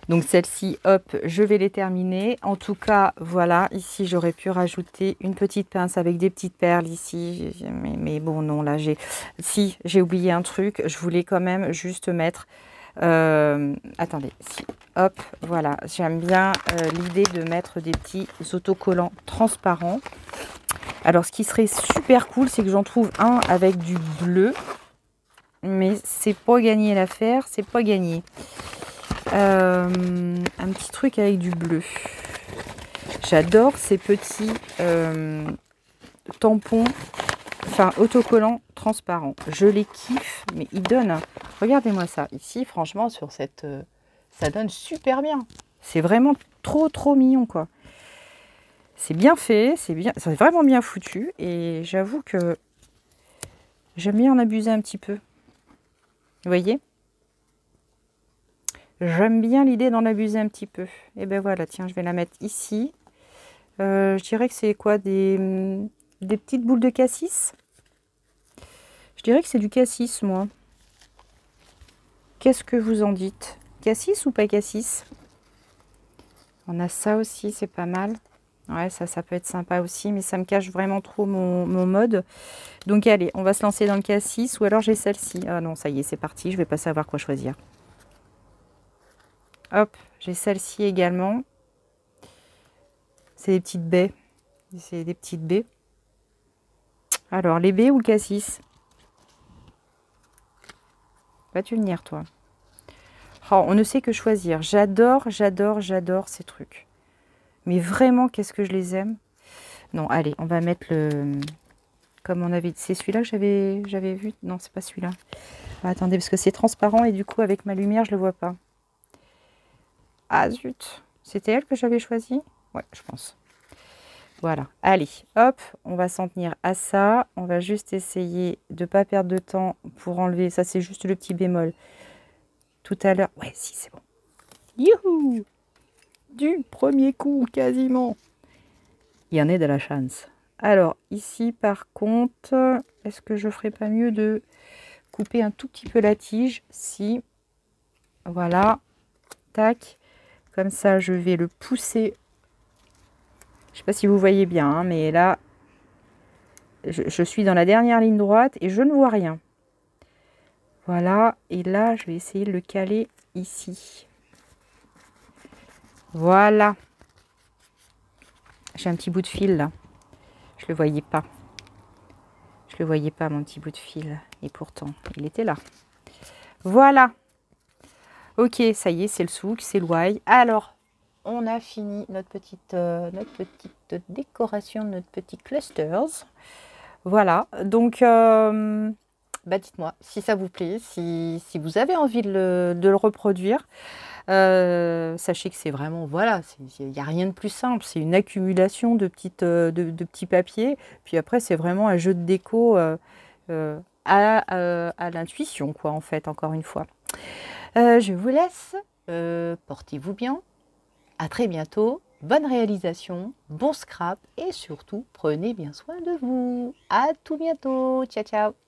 Speaker 1: Donc celle-ci, hop, je vais les terminer. En tout cas, voilà, ici j'aurais pu rajouter une petite pince avec des petites perles ici. Mais bon, non, là j'ai oublié un truc. Je voulais quand même juste mettre... attendez, si, hop, voilà. J'aime bien l'idée de mettre des petits autocollants transparents. Alors ce qui serait super cool, c'est que j'en trouve un avec du bleu. Mais c'est pas gagné l'affaire, c'est pas gagné. Un petit truc avec du bleu. J'adore ces petits tampons, enfin autocollants transparents. Je les kiffe, mais ils donnent. Regardez-moi ça. Ici, franchement, sur cette, ça donne super bien. C'est vraiment trop mignon, quoi. C'est bien fait, c'est vraiment bien foutu. Et j'avoue que j'aime bien en abuser un petit peu. Vous voyez ? J'aime bien l'idée d'en abuser un petit peu. Et ben voilà, tiens, je vais la mettre ici. Je dirais que c'est quoi, des petites boules de cassis. Je dirais que c'est du cassis, moi. Qu'est-ce que vous en dites? Cassis ou pas cassis? On a ça aussi, c'est pas mal. Ouais, ça peut être sympa aussi, mais ça me cache vraiment trop mon mode. Donc allez, on va se lancer dans le cassis, ou alors j'ai celle-ci. Ah non, ça y est, c'est parti, je vais pas savoir quoi choisir. Hop, j'ai celle-ci également. C'est des petites baies. C'est des petites baies. Alors, les baies ou le cassis? Vas-tu venir, toi? Oh, on ne sait que choisir. J'adore ces trucs. Mais vraiment, qu'est-ce que je les aime. Non, allez, on va mettre le... Comme on avait... C'est celui-là que j'avais vu? Non, c'est pas celui-là. Ah, attendez, parce que c'est transparent et du coup, avec ma lumière, je le vois pas. Ah, zut. C'était elle que j'avais choisi? Ouais, je pense. Voilà. Allez, hop, on va s'en tenir à ça. On va juste essayer de ne pas perdre de temps pour enlever. Ça, c'est juste le petit bémol. Tout à l'heure. Ouais, si, c'est bon. Youhou! Du premier coup, quasiment. Il y en a de la chance. Alors, ici, par contre, est-ce que je ferais pas mieux de couper un tout petit peu la tige? Si. Voilà. Tac. Comme ça, je vais le pousser. Je ne sais pas si vous voyez bien, hein, mais là, je suis dans la dernière ligne droite et je ne vois rien. Voilà. Et là, je vais essayer de le caler ici. Voilà. J'ai un petit bout de fil là. Je ne le voyais pas. Je ne le voyais pas, mon petit bout de fil. Et pourtant, il était là. Voilà. Ok, ça y est, c'est le souk, c'est le why. Alors, on a fini notre petite décoration, notre petit clusters. Voilà, donc dites-moi si ça vous plaît, si vous avez envie de le reproduire. Sachez que c'est vraiment, voilà, il n'y a rien de plus simple. C'est une accumulation de petits papiers. Puis après, c'est vraiment un jeu de déco à l'intuition, quoi, en fait, encore une fois. Je vous laisse. Portez-vous bien. À très bientôt. Bonne réalisation, bon scrap et surtout, prenez bien soin de vous. À tout bientôt. Ciao, ciao.